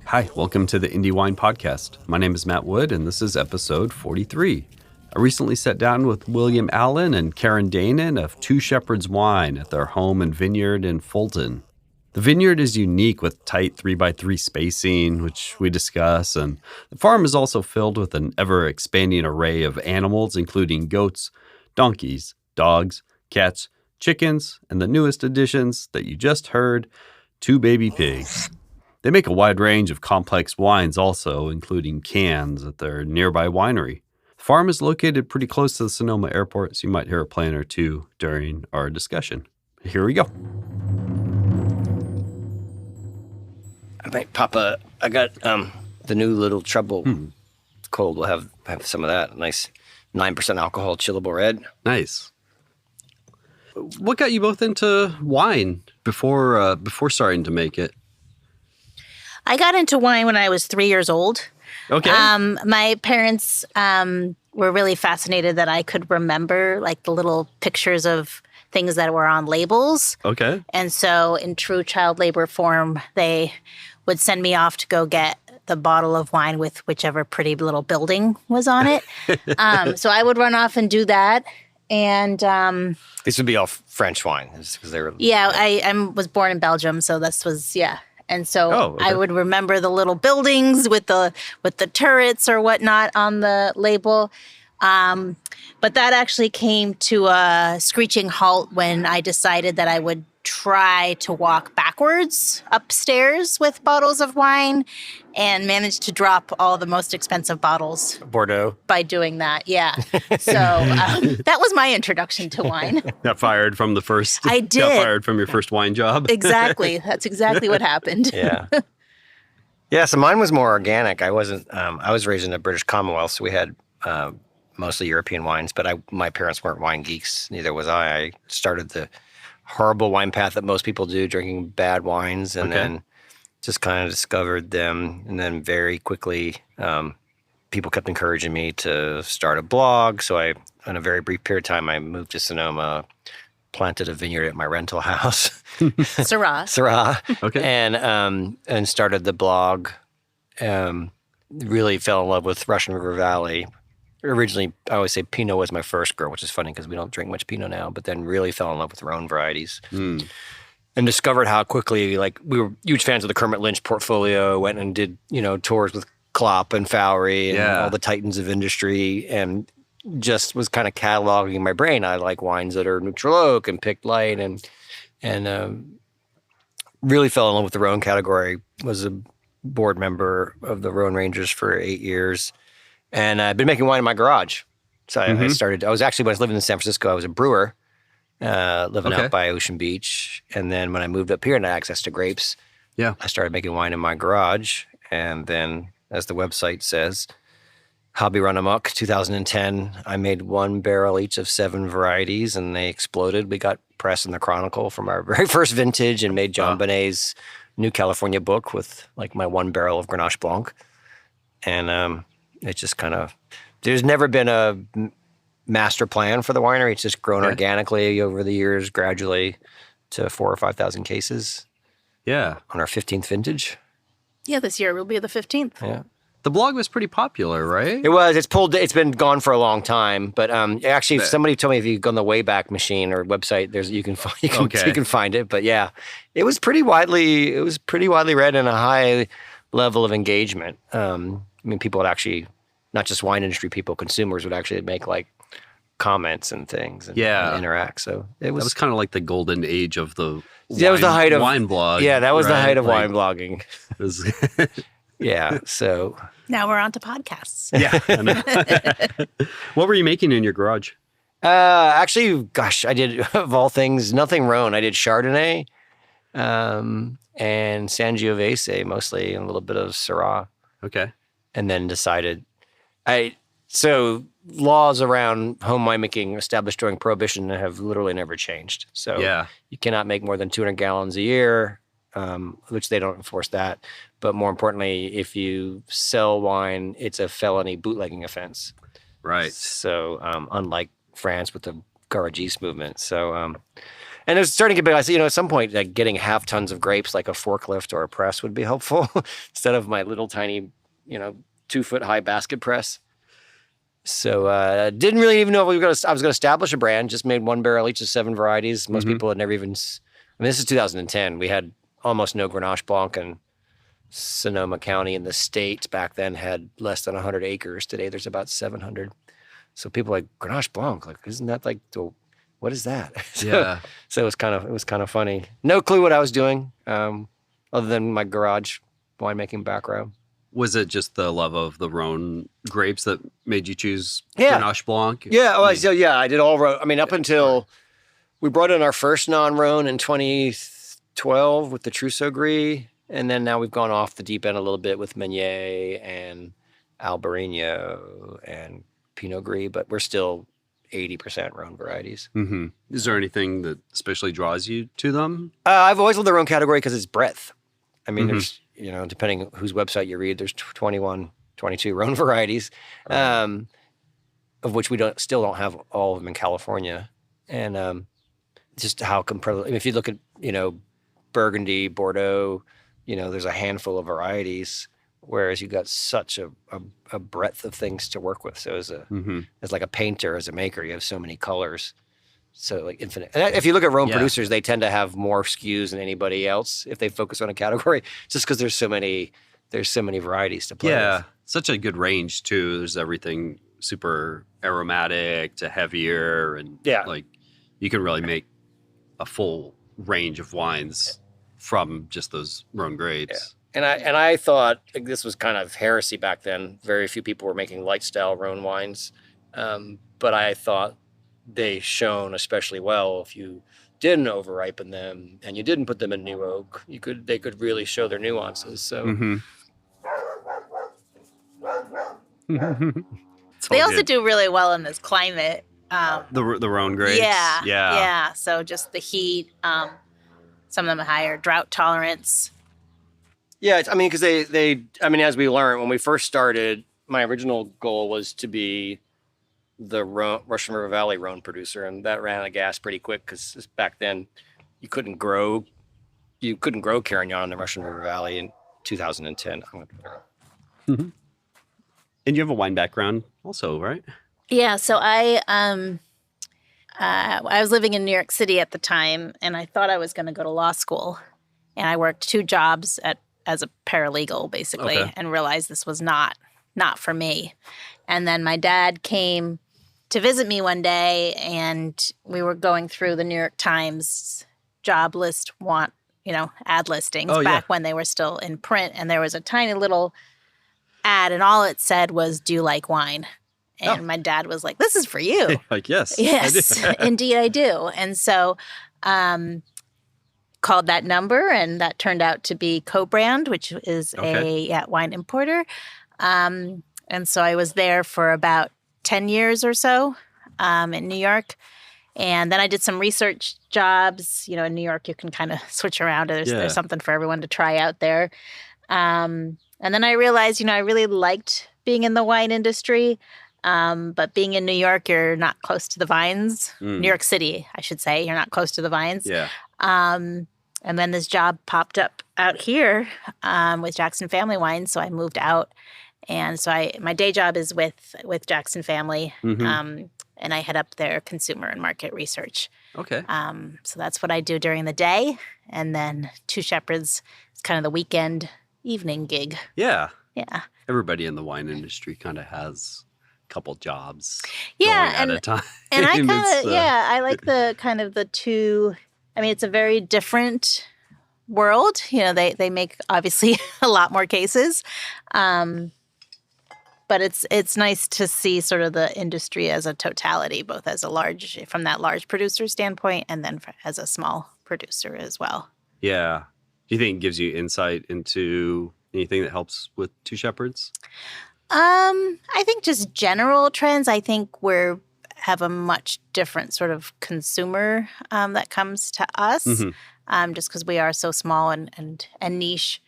Hi, welcome to the Indie Wine Podcast. My name is Matt Wood, and this is episode 43. I recently sat down with William Allen and Karen Daenen of Two Shepherds Wine at their home and vineyard in Fulton. The vineyard is unique with tight 3x3 spacing, which we discuss, and the farm is also filled with an ever-expanding array of animals, including goats, donkeys, dogs, cats, chickens, and the newest additions that you just heard, 2 baby pigs. They make a wide range of complex wines also, including cans at their nearby winery. The farm is located pretty close to the Sonoma airport, so you might hear a plane or two during our discussion. Here we go. I might pop I got the new Little Trouble Cold. We'll have some of that. Nice 9% alcohol chillable red. Nice. What got you both into wine before starting to make it? I got into wine when I was 3 years old. Okay. My parents were really fascinated that I could remember like the little pictures of things that were on labels. Okay. And so in true child labor form, they would send me off to go get the bottle of wine with whichever pretty little building was on it. So I would run off and do that. And These would be all French wine because they were. yeah, I was born in Belgium, so this was And so okay. I would remember the little buildings with the turrets or whatnot on the label. But that actually came to a screeching halt when I decided that I would try to walk backwards upstairs with bottles of wine and managed to drop all the most expensive bottles. Bordeaux. By doing that, yeah. So that was my introduction to wine. Got fired from the first. I did. Got fired from your first wine job. Exactly. That's exactly what happened. Yeah. Yeah, so mine was more organic. I wasn't, I was raised in the British Commonwealth, so we had mostly European wines, but my parents weren't wine geeks. Neither was I. I started the horrible wine path that most people do, drinking bad wines, and then just kind of discovered them. And then very quickly, people kept encouraging me to start a blog. So in a very brief period of time, I moved to Sonoma, planted a vineyard at my rental house. Syrah. Okay. And started the blog. Really fell in love with Russian River Valley. Originally, I always say Pinot was my first girl, which is funny because we don't drink much Pinot now, but then really fell in love with Rhone varieties. And discovered how quickly, like, we were huge fans of the Kermit Lynch portfolio, went and did, tours with Klopp and Fowry and all the titans of industry, and just was kind of cataloging in my brain. I like wines that are neutral oak and picked light, and really fell in love with the Rhone category. Was a board member of the Rhone Rangers for 8 years. And I've been making wine in my garage. So I started, when I was living in San Francisco, I was a brewer, living out by Ocean Beach. And then when I moved up here and had access to grapes, I started making wine in my garage. And then, as the website says, Hobby Run Amok, 2010, I made 1 barrel each of 7 varieties, and they exploded. We got press in the Chronicle from our very first vintage and made John Bonet's New California book with like my 1 barrel of Grenache Blanc. And it just kind of, there's never been a master plan for the winery. It's just grown organically over the years, gradually to 4,000 or 5,000 cases. Yeah. On our 15th vintage. Yeah, this year will be the 15th. Yeah. The blog was pretty popular, right? It was. It's been gone for a long time. But actually, somebody told me if you go on the Wayback Machine or website, you can find it. But yeah, it was pretty widely read and a high level of engagement. I mean, people would actually, not just wine industry people, consumers would actually make like comments and things and interact. So that was kind of like the golden age of the that was the height of wine blog. Yeah, that was the height of wine blogging. Yeah, so now we're on to podcasts. Yeah. I know. What were you making in your garage? Actually, gosh, I did, of all things, nothing Rhone. I did Chardonnay and Sangiovese mostly, and a little bit of Syrah. Okay. And then decided, so laws around home winemaking established during Prohibition have literally never changed. So you cannot make more than 200 gallons a year, which they don't enforce that. But more importantly, if you sell wine, it's a felony bootlegging offense. Right. So unlike France with the garagiste movement. So And it's starting to get big. I said, at some point, like getting half tons of grapes, like a forklift or a press, would be helpful instead of my little tiny, 2-foot high basket press. So didn't really even know if I was going to establish a brand. Just made one barrel each of 7 varieties. Most people had never even. This is 2010. We had almost no Grenache Blanc, and Sonoma County in the States back then had less than 100 acres. Today there's about 700. So people are like, Grenache Blanc, like, isn't that like what is that? Yeah. So it was kind of funny. No clue what I was doing, other than my garage winemaking background. Was it just the love of the Rhone grapes that made you choose Yeah. Grenache Blanc? Yeah. Oh, so yeah, I did all Rhone. I mean, up until we brought in our first non-Rhone in 2012 with the Trousseau Gris, and then now we've gone off the deep end a little bit with Meunier and Albarino and Pinot Gris, but we're still 80% Rhone varieties. Mm-hmm. Is there anything that especially draws you to them? I've always loved the Rhone category because it's breadth. I mean, there's, depending whose website you read, there's 21, 22 Rhone varieties, of which we still don't have all of them in California. And just how competitive. I mean, if you look at, Burgundy, Bordeaux, there's a handful of varieties, whereas you got such a breadth of things to work with. So as like a painter, as a maker, you have so many colors. So like infinite. And if you look at Rhone producers, they tend to have more SKUs than anybody else if they focus on a category, just because there's so many varieties to play with. Such a good range too. There's everything super aromatic to heavier, and like you can really make a full range of wines from just those Rhone grapes. And I thought this was kind of heresy back then. Very few people were making light style Rhone wines, but I thought they shone especially well if you didn't overripen them and you didn't put them in new oak. They could really show their nuances. So. They also do really well in this climate. The Rhone grapes. Yeah. So just the heat. Some of them higher drought tolerance. Yeah, I mean, because as we learned when we first started, my original goal was to be the Russian River Valley Rhone producer, and that ran out of gas pretty quick because back then you couldn't grow Carignan in the Russian River Valley in 2010. And you have a wine background also, right? Yeah, so I was living in New York City at the time, and I thought I was going to go to law school. And I worked 2 jobs as a paralegal, basically, and realized this was not for me. And then my dad came to visit me one day, and we were going through the New York Times job list ad listings back when they were still in print. And there was a tiny little ad, and all it said was, "Do you like wine?" And my dad was like, "This is for you." Like, yes. Yes, indeed I do. And so called that number, and that turned out to be Co-Brand, which is a wine importer. And so I was there for about 10 years or so in New York. And then I did some research jobs. In New York, you can kind of switch around. There's something for everyone to try out there. And then I realized, I really liked being in the wine industry. But being in New York, you're not close to the vines. New York City, I should say, you're not close to the vines. Yeah. And then this job popped up out here with Jackson Family Wines, so I moved out. And so my day job is with Jackson Family, and I head up their consumer and market research. Okay. So that's what I do during the day, and then Two Shepherds is kind of the weekend evening gig. Yeah. Yeah. Everybody in the wine industry kind of has couple jobs at a time. And I kind of I like the kind of the two. I mean, it's a very different world. They make obviously a lot more cases, but it's nice to see sort of the industry as a totality, both as from that large producer standpoint, and then as a small producer as well. Yeah. Do you think it gives you insight into anything that helps with Two Shepherds? I think just general trends. I think we have a much different sort of consumer that comes to us, just because we are so small and niche.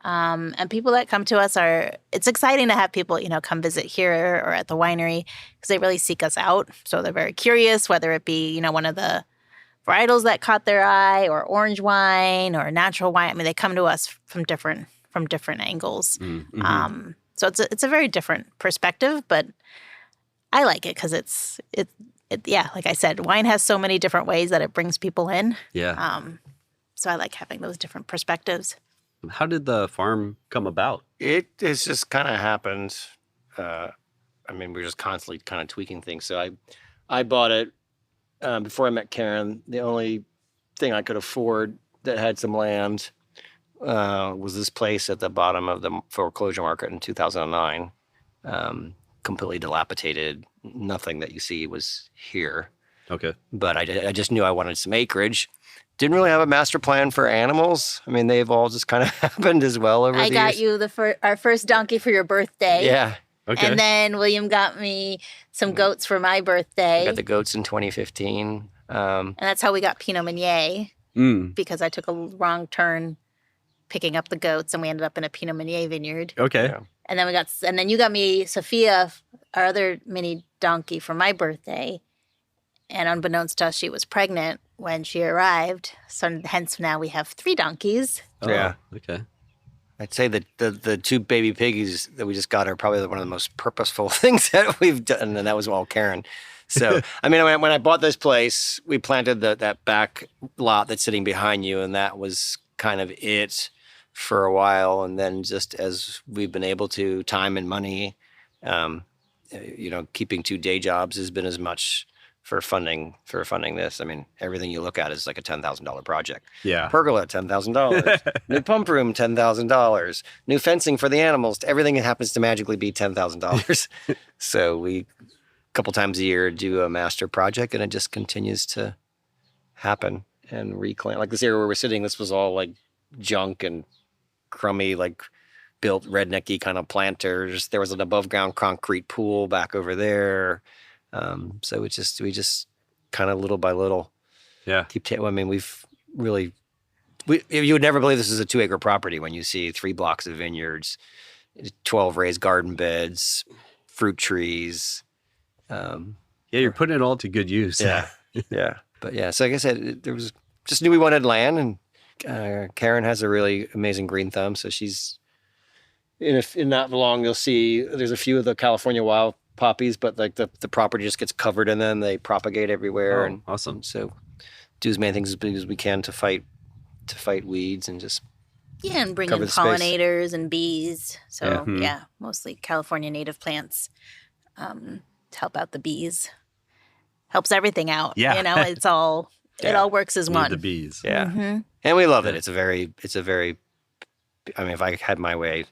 And people that come to us it's exciting to have people, come visit here or at the winery because they really seek us out. So they're very curious, whether it be, one of the varietals that caught their eye, or orange wine, or natural wine. I mean, they come to us from different angles. Mm-hmm. So it's a very different perspective, but I like it because it's yeah, like I said, wine has so many different ways that it brings people in. Yeah. So I like having those different perspectives. How did the farm come about? It has just kind of happened. I mean, we're just constantly kind of tweaking things. So I bought it before I met Karen. The only thing I could afford that had some land was this place at the bottom of the foreclosure market in 2009. Completely dilapidated. Nothing that you see was here. Okay. But I just knew I wanted some acreage. Didn't really have a master plan for animals. I mean, they've all just kind of happened as well over the years. I got you our first donkey for your birthday. Yeah. Okay. And then William got me some goats for my birthday. I got the goats in 2015. And that's how we got Pinot Meunier, because I took a wrong turn picking up the goats, and we ended up in a Pinot Meunier vineyard. Okay. Yeah. And then you got me Sophia, our other mini donkey, for my birthday. And unbeknownst to us, she was pregnant when she arrived. So hence now we have 3 donkeys. Oh, Yeah. Okay. I'd say that the 2 baby piggies that we just got are probably one of the most purposeful things that we've done, and that was all Karen. So, I mean, when I bought this place, we planted that back lot that's sitting behind you, and that was kind of it for a while. And then just as we've been able to, time and money, keeping 2 day jobs has been as much for funding this. I mean, everything you look at is like a $10,000 project. Yeah. Pergola, $10,000. New pump room, $10,000. New fencing for the animals. Everything happens to magically be $10,000. So we, a couple times a year, do a master project, and it just continues to happen and reclaim. Like this area where we're sitting, this was all like junk and crummy, like built rednecky kind of planters. There was an above ground concrete pool back over there. So we just kind of little by little, I mean, we've really, you would never believe this is a 2-acre property when you see 3 blocks of vineyards, 12 raised garden beds, fruit trees. Yeah, you're putting it all to good use. Yeah, yeah. But yeah, so like I said, there was just knew we wanted land, and Karen has a really amazing green thumb, so she's in not long you'll see there's a few of the California wild poppies, but like the property just gets covered and then they propagate everywhere. Oh, and awesome. So do as many things as big as we can to fight weeds and just and bring in cover the space. pollinators and bees. So mostly California native plants to help out the bees. Helps everything out. Yeah. It's all it all works as Need one. the bees. Yeah. Mm-hmm. And we love it. It's a very I mean, if I had my way,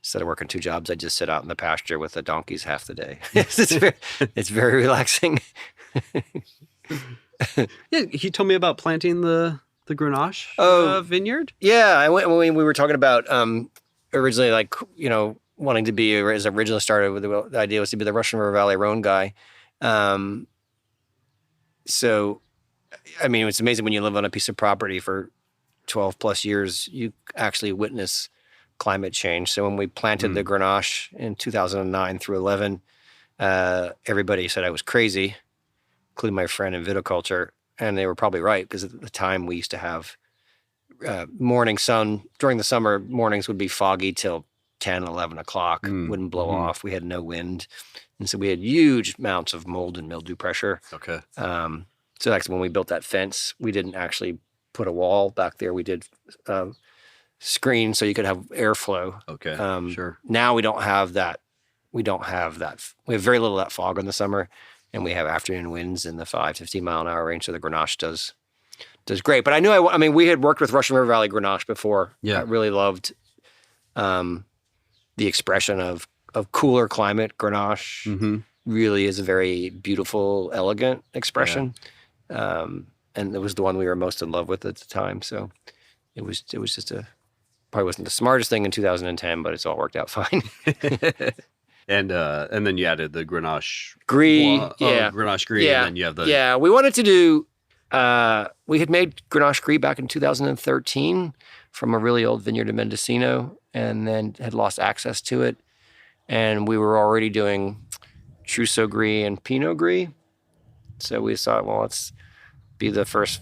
instead of working 2 jobs, I'd just sit out in the pasture with the donkeys half the day. It's very relaxing. Yeah, he told me about planting the Grenache vineyard. Yeah, when we were talking about originally, like, wanting to be, as originally started with the idea was to be the Russian River Valley Rhone guy. So, I mean, it's amazing when you live on a piece of property for 12 plus years, you actually witness climate change. So when we planted the Grenache in 2009 through 11, everybody said I was crazy, including my friend in viticulture. And they were probably right, because at the time we used to have morning sun. During the summer, mornings would be foggy till 10, 11 o'clock, wouldn't blow off. We had no wind. And so we had huge amounts of mold and mildew pressure. Okay. So that's when we built that fence. We didn't actually put a wall back there. We did screen so you could have airflow. Okay, sure. Now we don't have that. We have very little of that fog in the summer, and we have afternoon winds in the 15 mile an hour range. So the Grenache does great. But I mean, we had worked with Russian River Valley Grenache before. Yeah. I really loved the expression of cooler climate. Grenache really is a very beautiful, elegant expression. Yeah. And it was the one we were most in love with at the time. So it was just probably wasn't the smartest thing in 2010, but it's all worked out fine. And then you added the Grenache Gris. Grenache Gris. Yeah. And then you have the... Yeah, we wanted to do... we had made Grenache Gris back in 2013 from a really old vineyard in Mendocino, and then had lost access to it. And we were already doing Trousseau Gris and Pinot Gris. So we thought, well, be the first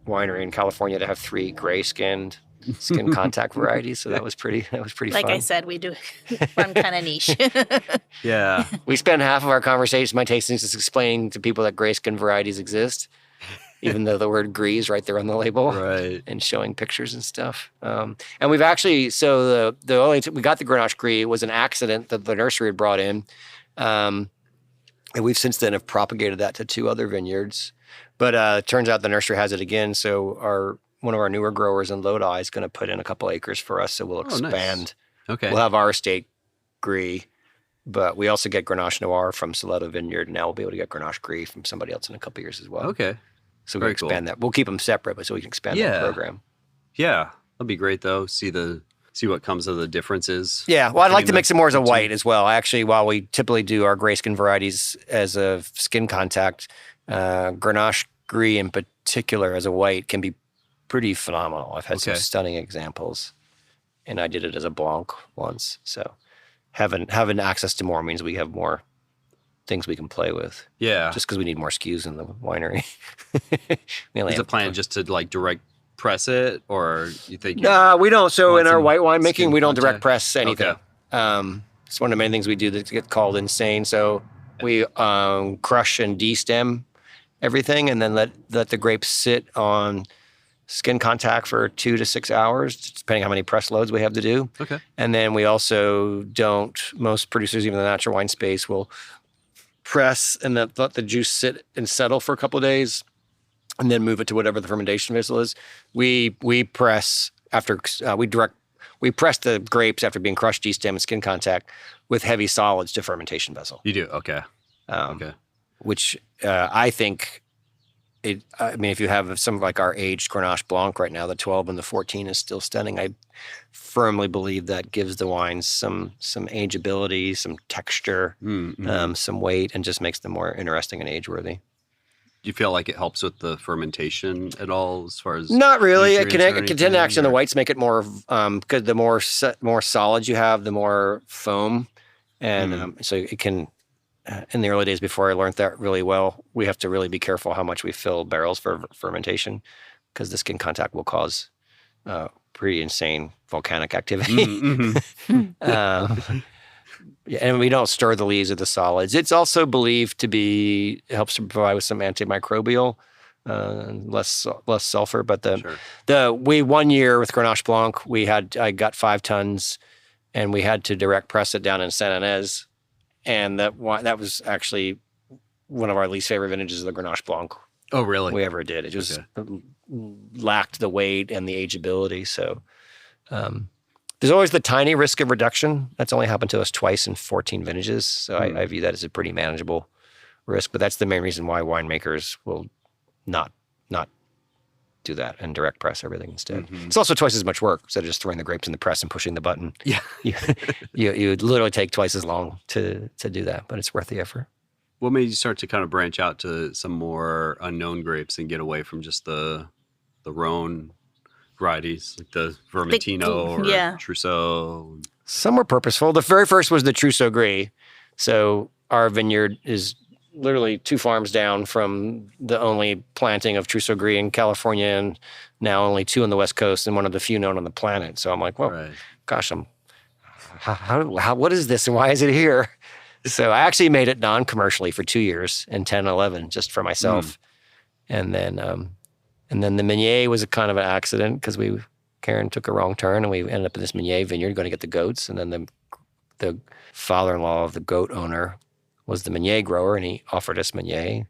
winery in California to have 3 gray-skinned skin contact varieties. So that was pretty Like fun. I said, we do run kind of niche. Yeah. We spend half of our conversation, my tastings, just explaining to people that gray skin varieties exist, even though the word gris is right there on the label, Right. and showing pictures and stuff. And we've actually, so the only we got the Grenache Gris was an accident that the nursery had brought in. And we've since then have propagated that to 2 other vineyards. But it turns out the nursery has it again. So one of our newer growers in Lodi is going to put in a couple acres for us. So we'll expand. Nice. Okay. We'll have our estate Gris, but we also get Grenache Noir from Soleto Vineyard. Now we'll be able to get Grenache Gris from somebody else in a couple years as well. Okay. So we Very can expand that. We'll keep them separate, but so we can expand that program. Yeah. That'd be great though. See what comes of the differences. Yeah. Well, I'd like to mix it more as a white as well. Actually, while we typically do our gray skin varieties as a skin contact, Grenache Gris in particular as a white can be pretty phenomenal. I've had some stunning examples, and I did it as a Blanc once. So having access to more means we have more things we can play with. Yeah. Just because we need more SKUs in the winery. Is the plan just to like direct press it, or you think? No, we don't. So in our some white wine making, we don't contact? direct press anything. Okay. It's one of the main things we do that get called insane. So we crush and destem everything, and then let the grapes sit on skin contact for 2 to 6 hours, depending on how many press loads we have to do. Okay. And then we also don't, most producers, even in the natural wine space, will press and let the juice sit and settle for a couple of days and then move it to whatever the fermentation vessel is. We press after, we press the grapes after being crushed, destem, and skin contact with heavy solids to fermentation vessel. You do? Okay. Okay. Which I think, if you have some like our aged Grenache Blanc right now, the 12 and the 14 is still stunning. I firmly believe that gives the wines some ageability, some texture, some weight, and just makes them more interesting and age-worthy. Do you feel like it helps with the fermentation at all, as far as? Not really. It nutrients or can tend to actually, anything, the whites make it more, because the more solids you have, the more foam. And so it can, in the early days before I learned that really well, we have to really be careful how much we fill barrels for fermentation, because the skin contact will cause pretty insane volcanic activity. And we don't stir the leaves of the solids. It's also believed to helps to provide with some antimicrobial, less sulfur. But we 1 year with Grenache Blanc, I got 5 tons, and we had to direct press it down in Saint Inez, and that was actually one of our least favorite vintages of the Grenache Blanc. Oh, really? We ever did. It just lacked the weight and the ageability. So there's always the tiny risk of reduction. That's only happened to us twice in 14 vintages. So I view that as a pretty manageable risk. But that's the main reason why winemakers will not do that and direct press everything instead. It's also twice as much work instead of just throwing the grapes in the press and pushing the button. Yeah. You would literally take twice as long to do that, but it's worth the effort. What made you start to kind of branch out to some more unknown grapes and get away from just the Rhone varieties, like the Vermentino or Trousseau? Some were purposeful. The very first was the Trousseau Gris. So our vineyard is literally 2 farms down from the only planting of Trousseau Gris in California, and now only 2 on the West Coast, and one of the few known on the planet. So I'm like, well, gosh, what is this and why is it here? So I actually made it non-commercially for 2 years in 10 and 11, just for myself. And then the Meunier was a kind of an accident, because Karen took a wrong turn, and we ended up in this Meunier vineyard going to get the goats. And then the father-in-law of the goat owner was the Meunier grower, and he offered us Meunier.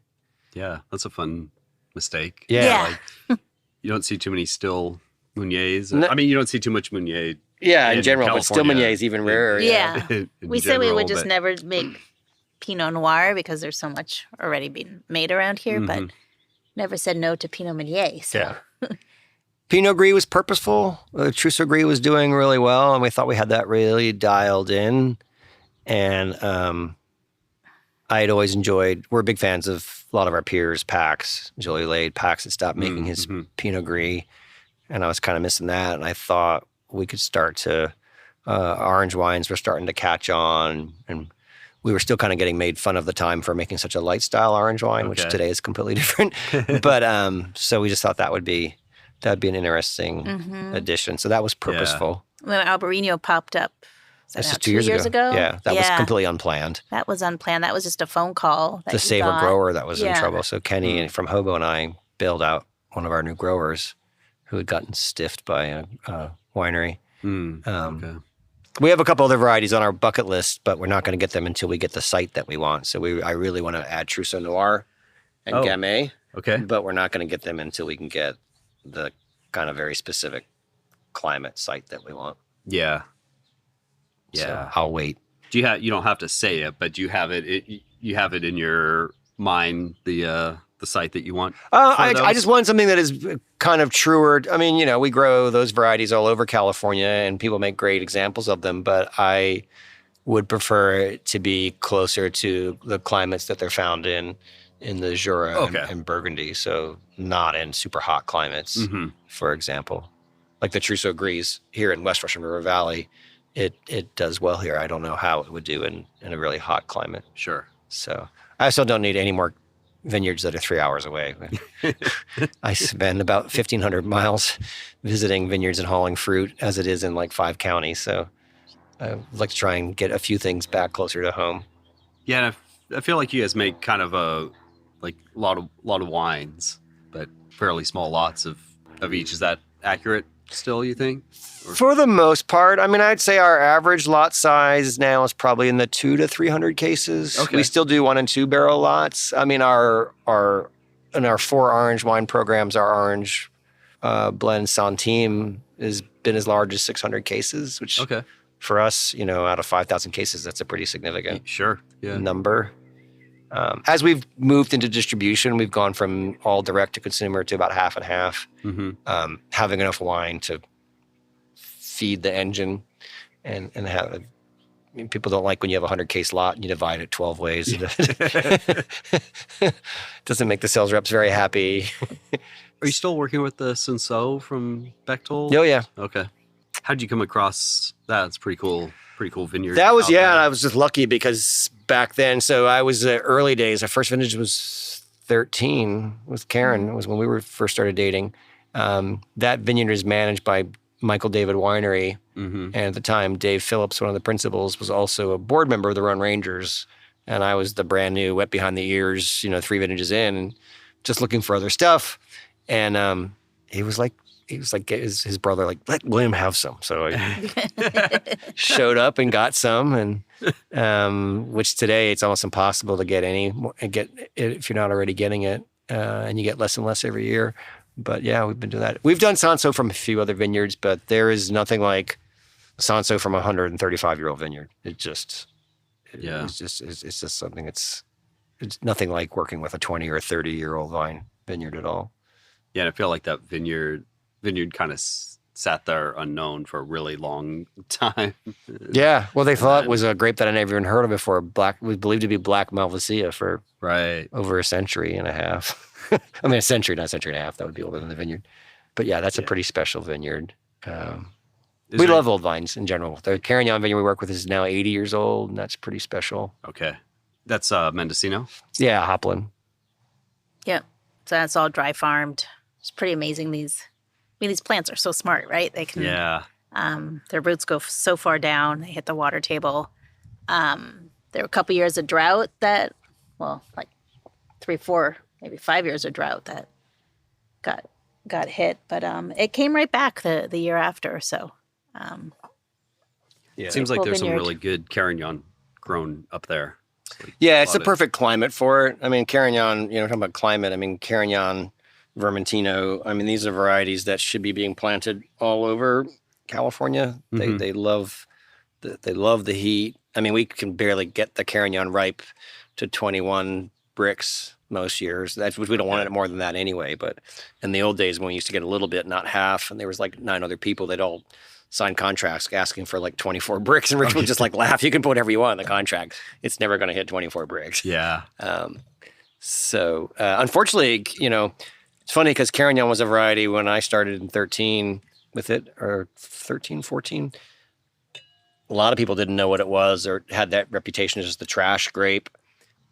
Yeah, that's a fun mistake. Yeah. Like, you don't see too many still Meuniers. No. You don't see too much Meunier. Yeah, in general, but still Meunier is even rarer. Yeah. We said we would just never make Pinot Noir because there's so much already being made around here, but never said no to Pinot Meunier. So. Yeah. Pinot Gris was purposeful. Trousseau Gris was doing really well, and we thought we had that really dialed in. And I had always enjoyed, we're big fans of a lot of our peers, Pax, Jolie Lade. Pax had stopped making his Pinot Gris, and I was kind of missing that. And I thought we could start to, orange wines were starting to catch on, and we were still kind of getting made fun of the time for making such a light style orange wine, which today is completely different. But so we just thought that'd be an interesting addition. So that was purposeful. When Albarino popped up, This is 2 years ago. Yeah, that was completely unplanned. That was unplanned. That was just a phone call. To save a grower that was in trouble. So Kenny from Hobo and I bailed out one of our new growers who had gotten stiffed by a winery. We have a couple other varieties on our bucket list, but we're not going to get them until we get the site that we want. So I really want to add Trousseau Noir and Gamay. Okay. But we're not going to get them until we can get the kind of very specific climate site that we want. Yeah. So I'll wait. You don't have to say it, but you have it in your mind, the site that you want? I just want something that is kind of truer. I mean, we grow those varieties all over California and people make great examples of them, but I would prefer it to be closer to the climates that they're found in the Jura and Burgundy. So not in super hot climates, for example. Like the Trousseau Grise here in West Russian River Valley, it does well here. I don't know how it would do in a really hot climate. Sure. So I also don't need any more vineyards that are 3 hours away. I spend about 1,500 miles visiting vineyards and hauling fruit as it is in like 5 counties. So I'd like to try and get a few things back closer to home. Yeah, and I feel like you guys make kind of a lot of wines, but fairly small lots of each. Is that accurate still, you think? For the most part, I mean, I'd say our average lot size now is probably in the 200 to 300 cases. Okay. We still do 1 and 2 barrel lots. I mean, in our 4 orange wine programs, our orange blend Centime has been as large as 600 cases, which for us, out of 5,000 cases, that's a pretty significant number. As we've moved into distribution, we've gone from all direct to consumer to about half and half, having enough wine to feed the engine and have people don't like when you have a 100 case lot and you divide it 12 ways. Doesn't make the sales reps very happy. Are you still working with the Cinsault from Bechtel? Oh, yeah. Okay. How'd you come across that? It's pretty cool vineyard. That was, I was just lucky because back then, so I was early days. Our first vintage was 13 with Karen. It was when we first started dating. That vineyard is managed by Michael David Winery. And at the time, Dave Phillips, one of the principals, was also a board member of the Rhone Rangers. And I was the brand new, wet behind the ears, 3 vintages in, just looking for other stuff. And he was like his brother, like, let William have some. So I showed up and got some, and which today it's almost impossible to get if you're not already getting it, and you get less and less every year. But yeah, we've been doing that. We've done Cinsault from a few other vineyards, but there is nothing like Cinsault from a 135-year-old vineyard. It's just something. It's nothing like working with a 20 or 30-year-old vineyard at all. Yeah, and I feel like that vineyard kind of sat there unknown for a really long time. Yeah, well, they thought it was a grape that I never even heard of before. Was believed to be Black Malvasia for over a century and a half. I mean, a century, not a century and a half. That would be older than the vineyard. But yeah, that's a pretty special vineyard. We love old vines in general. The Carignan vineyard we work with is now 80 years old, and that's pretty special. Okay. That's Mendocino? Yeah, Hopland. Yep. So that's all dry farmed. It's pretty amazing. These plants are so smart, right? They can, their roots go so far down. They hit the water table. There were a couple years of drought like 3, 4, maybe 5 years of drought that got hit. But it came right back the year after. So, it seems like there's some really good Carignan grown up there. It's the perfect climate for it. I mean, Carignan, talking about climate, I mean, Carignan, Vermentino, I mean, these are varieties that should be being planted all over California. They love the heat. I mean, we can barely get the Carignan ripe to 21 bricks most years. We don't want it more than that anyway. But in the old days when we used to get a little bit, not half, and there was like 9 other people, they'd all sign contracts asking for like 24 bricks, and Rich would just like laugh. You can put whatever you want in the contract. It's never going to hit 24 bricks. Yeah. So unfortunately, it's funny because Carignan was a variety when I started in 13 with it, or 13, 14. a lot of people didn't know what it was or had that reputation as the trash grape.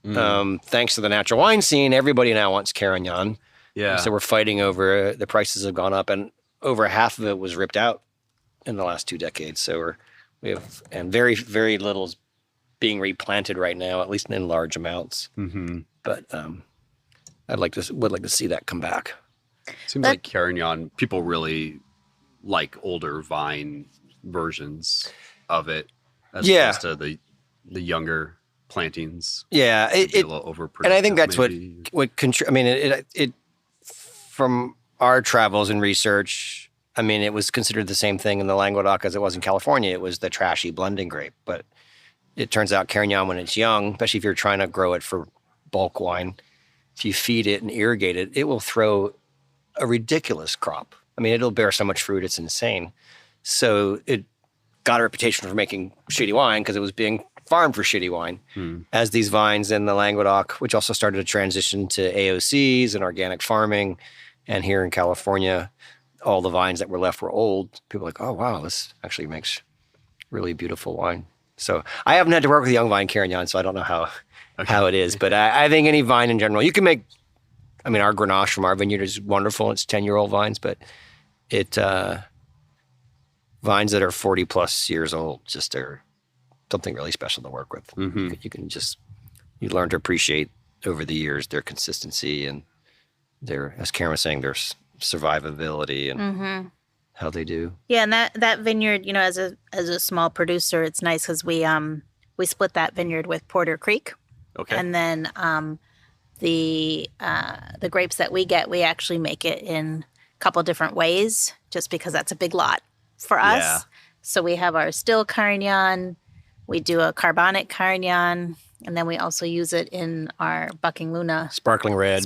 Thanks to the natural wine scene, everybody now wants Carignan. Yeah. So we're fighting over, the prices have gone up, and over half of it was ripped out in the last 2 decades. So we have, and very, very little is being replanted right now, at least in large amounts. But would like to see that come back. Seems like Carignan, people really like older vine versions of it as opposed to the younger plantings. Yeah, it a little overproductive, and I think that's maybe. I mean, it from our travels and research, I mean, it was considered the same thing in the Languedoc as it was in California. It was the trashy blending grape, but it turns out Carignan, when it's young, especially if you're trying to grow it for bulk wine, if you feed it and irrigate it, it will throw a ridiculous crop. I mean, it'll bear so much fruit, it's insane. So it got a reputation for making shitty wine because it was being farmed for shitty wine. As these vines in the Languedoc, which also started to transition to AOCs and organic farming, and here in California, all the vines that were left were old. People were like, oh, wow, this actually makes really beautiful wine. So I haven't had to work with young vine Carignan, so I don't know how it is. But I think any vine in general, you can make, I mean, our Grenache from our vineyard is wonderful. It's 10-year-old vines, but vines that are 40 plus years old just are something really special to work with. You can just, you learn to appreciate over the years their consistency and their, as Karen was saying, their survivability and how they do. Yeah, and that vineyard, you know, as a small producer, it's nice because we split that vineyard with Porter Creek. Okay. And then the grapes that we get, we actually make it in a couple different ways, just because that's a big lot for us. Yeah. So we have our still Carignan, we do a carbonic Carignan, and then we also use it in our Bucking Luna Sparkling red.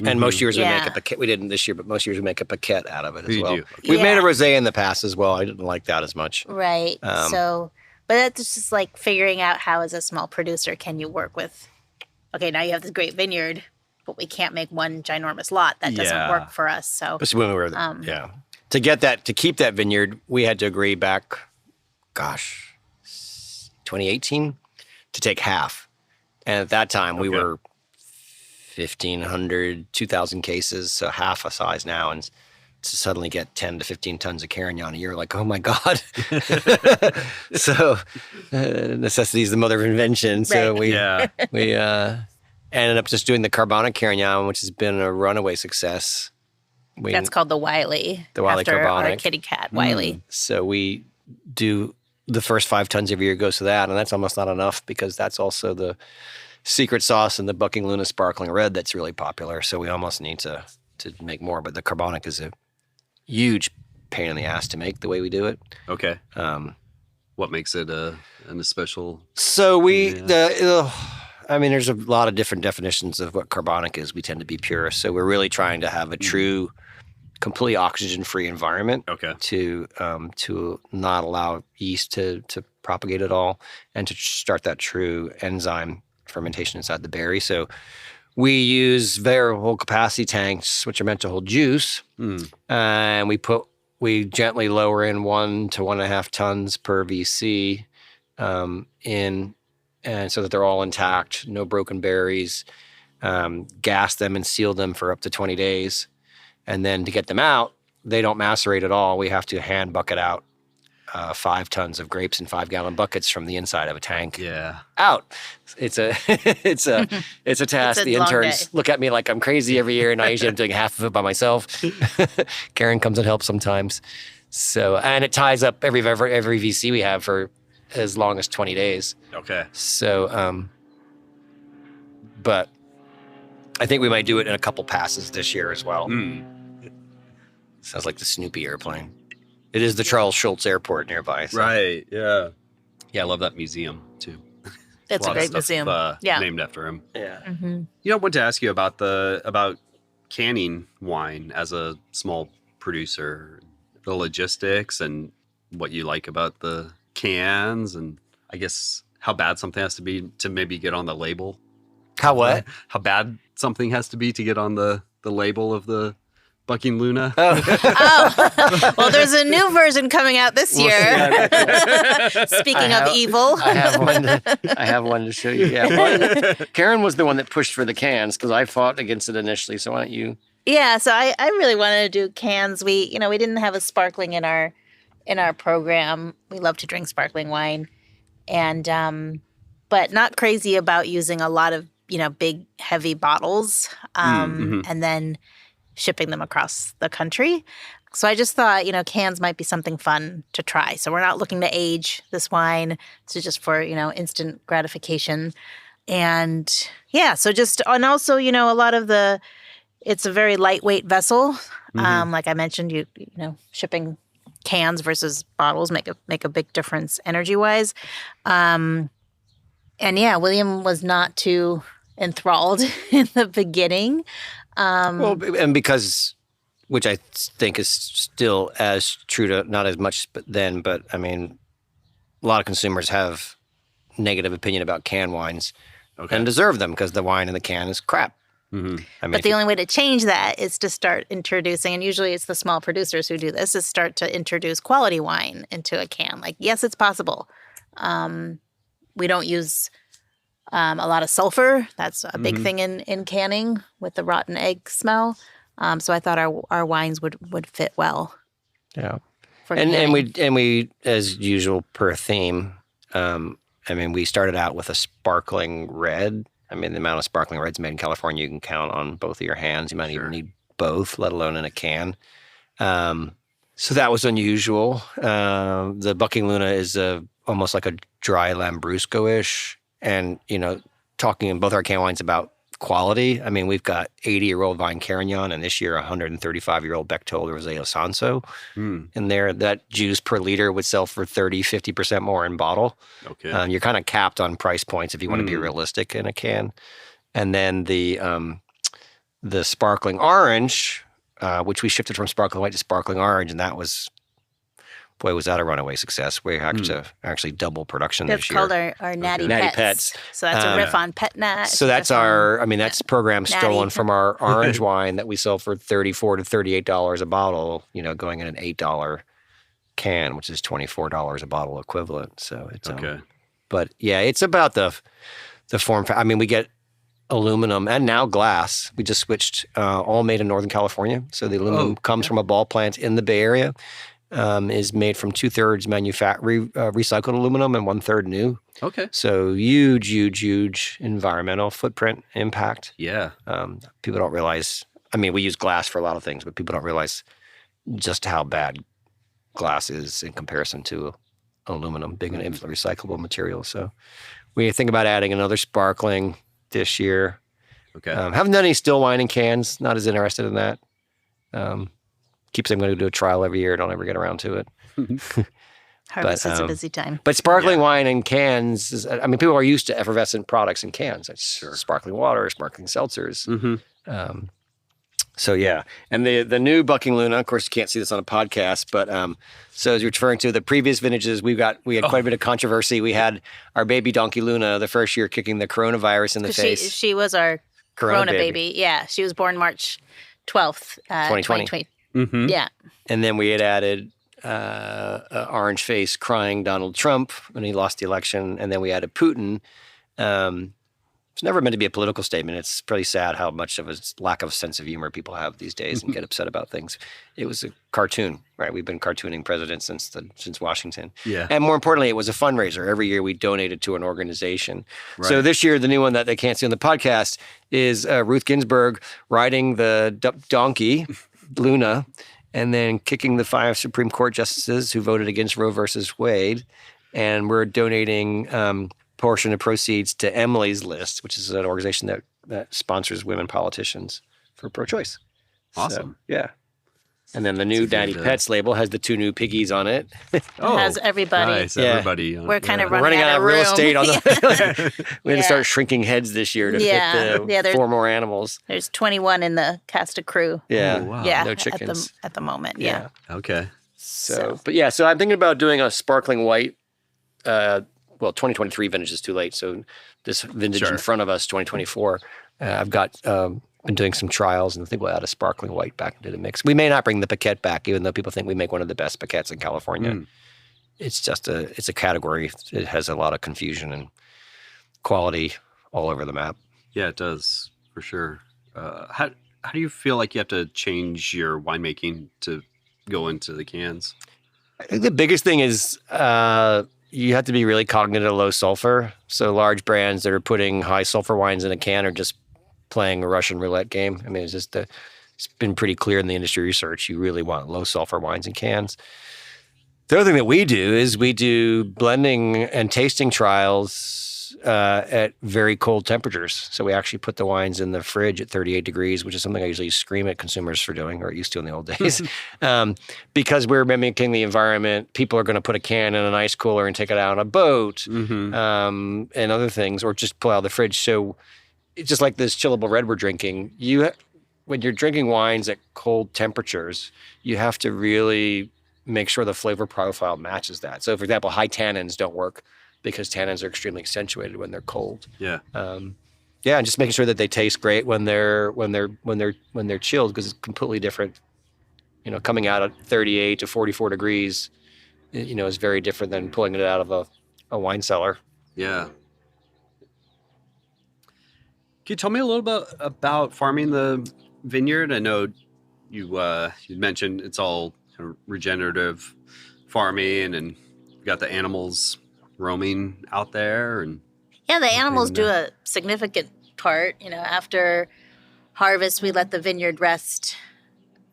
And most years we make a paquette. We didn't this year, but most years we make a paquette out of it as well. do. We've made a rosé in the past as well. I didn't like that as much. Right. But it's just like figuring out how, as a small producer, can you work with, okay, now you have this great vineyard, but we can't make one ginormous lot. That doesn't work for us. So, especially when we were, to keep that vineyard, we had to agree back, 2018, to take half. And at that time, we were 1,500, 2,000 cases, so half a size now. And to suddenly get 10 to 15 tons of Carignan a year, like, oh my God. So necessity is the mother of invention. So we ended up just doing the carbonic Carignan, which has been a runaway success. That's called the Wiley. The Wiley after carbonic. our kitty cat, Wiley. So we do the first 5 tons every year goes to that, and that's almost not enough because that's also the secret sauce in the Bucking Luna Sparkling Red that's really popular. So we almost need to make more. But the carbonic is a huge pain in the ass to make the way we do it. Okay. What makes it a special? So I mean, there's a lot of different definitions of what carbonic is. We tend to be pure. So we're really trying to have a true, completely oxygen-free environment to not allow yeast to propagate at all and to start that true enzyme fermentation inside the berry. So we use variable capacity tanks, which are meant to hold juice, and we gently lower in 1 to 1.5 tons per VC and so that they're all intact, no broken berries, gas them and seal them for up to 20 days. And then to get them out, they don't macerate at all. We have to hand bucket out 5 tons of grapes in 5-gallon buckets from the inside of a tank. Out. It's a task. The interns look at me like I'm crazy every year, and I usually am doing half of it by myself. Karen comes and helps sometimes. So, and it ties up every VC we have for as long as 20 days. Okay. So, but I think we might do it in a couple passes this year as well. Sounds like the Snoopy airplane. It is the Charles Schultz Airport nearby. So. Right. Yeah. Yeah, I love that museum too. It's a great museum. Named after him. Yeah. Mm-hmm. You know, I wanted to ask you about canning wine as a small producer, the logistics and what you like about the cans, and I guess how bad something has to be to maybe get on the label. How what? How bad something has to be to get on the label of the Bucking Luna. Oh, well, there's a new version coming out this year. Speaking of evil. I have one to show you. Yeah, Karen was the one that pushed for the cans because I fought against it initially. So why don't you? Yeah, so I really wanted to do cans. We didn't have a sparkling in our program. We love to drink sparkling wine, and but not crazy about using a lot of big heavy bottles, and then shipping them across the country. So I just thought, cans might be something fun to try. So we're not looking to age this wine. It's just for, instant gratification. And yeah, so and also, a lot of it's a very lightweight vessel. Like I mentioned, shipping cans versus bottles make a big difference energy-wise. And yeah, William was not too enthralled in the beginning. Well, and because, which I think is still as true to not as much then, but I mean, a lot of consumers have negative opinion about canned wines and deserve them because the wine in the can is crap. Mm-hmm. I mean, but the only way to change that is to start introducing, and usually it's the small producers who do this, is start to introduce quality wine into a can. Like, yes, it's possible. We don't use a lot of sulfur. That's a big thing in canning with the rotten egg smell. So I thought our wines would fit well. Yeah, and we as usual per theme. We started out with a sparkling red. I mean, the amount of sparkling reds made in California you can count on both of your hands. You might even need both, let alone in a can. So that was unusual. The Bucking Luna is almost like a dry Lambrusco-ish. And, talking in both our can wines about quality, I mean, we've got 80-year-old Vine Carignan and this year 135-year-old Bectol Rosé Sanso in there. That juice per liter would sell for 30-50% more in bottle. Okay. You're kind of capped on price points if you want to be realistic in a can. And then the sparkling orange, which we shifted from sparkling white to sparkling orange, and that was... Boy, was that a runaway success. We had to actually double production this year. That's called our Natty Pets. So that's a riff on Pet Nat. So that's that's program stolen from our orange wine that we sell for $34 to $38 a bottle, going in an $8 can, which is $24 a bottle equivalent. So it's but yeah, it's about the form. I mean, we get aluminum and now glass. We just switched, all made in Northern California. So the aluminum comes from a ball plant in the Bay Area. Is made from 2/3 recycled aluminum and 1/3 new. Okay. So huge environmental footprint impact. Yeah. People don't realize, I mean, we use glass for a lot of things, but people don't realize just how bad glass is in comparison to aluminum, big and infinitely recyclable material. So we think about adding another sparkling this year. Okay. Haven't done any still wine in cans, not as interested in that. Keep saying I'm going to do a trial every year. Don't ever get around to it. Harvest is a busy time. But sparkling wine in cans, people are used to effervescent products in cans. It's sparkling water, sparkling seltzers. So yeah. And the new Bucking Luna, of course you can't see this on a podcast, but so as you're referring to the previous vintages, we had quite a bit of controversy. We had our baby Donkey Luna the first year kicking the coronavirus in the face. She was our Corona baby. Yeah. She was born March 12th, 2020. Mm-hmm. Yeah. And then we had added orange face crying Donald Trump when he lost the election. And then we added Putin. It's never meant to be a political statement. It's pretty sad how much of a lack of sense of humor people have these days and get upset about things. It was a cartoon, right? We've been cartooning presidents since Washington. Yeah. And more importantly, it was a fundraiser. Every year we donated to an organization. Right. So this year, the new one that they can't see on the podcast is Ruth Ginsburg riding the donkey, Luna, and then kicking the 5 Supreme Court justices who voted against Roe versus Wade. And we're donating portion of proceeds to Emily's List, which is an organization that sponsors women politicians for pro-choice. Awesome. So, yeah. And then the new Daddy Pets label has the 2 new piggies on it. It has everybody. Nice, everybody. We're kind of running out of real estate on the. We had to start shrinking heads this year to fit the 4 more animals. There's 21 in the cast of crew. Yeah. Oh, wow. Yeah. No chickens. At the moment. Yeah. Okay. So I'm thinking about doing a sparkling white. 2023 vintage is too late. So this vintage in front of us, 2024, I've got been doing some trials, and I think we'll add a sparkling white back into the mix. We may not bring the Paquette back, even though people think we make one of the best Paquettes in California. It's just it's a category. It has a lot of confusion and quality all over the map. Yeah, it does, for sure. How do you feel like you have to change your winemaking to go into the cans? I think the biggest thing is you have to be really cognizant of low sulfur. So large brands that are putting high sulfur wines in a can are just playing a Russian roulette game. I mean, it's been pretty clear in the industry research. You really want low sulfur wines in cans. The other thing that we do is we do blending and tasting trials at very cold temperatures. So we actually put the wines in the fridge at 38 degrees, which is something I usually scream at consumers for doing, or used to in the old days, because we're mimicking the environment. People are going to put a can in an ice cooler and take it out on a boat and other things, or just pull out of the fridge. So it's just like this chillable red we're drinking. When you're drinking wines at cold temperatures, you have to really make sure the flavor profile matches that. So, for example, high tannins don't work because tannins are extremely accentuated when they're cold. Yeah. And just making sure that they taste great when they're chilled, because it's completely different. You know, coming out at 38 to 44 degrees, is very different than pulling it out of a wine cellar. Yeah. Can you tell me a little bit about farming the vineyard? I know you mentioned it's all kind of regenerative farming, and you got the animals roaming out there, and Yeah, the animals do a significant part. After harvest, we let the vineyard rest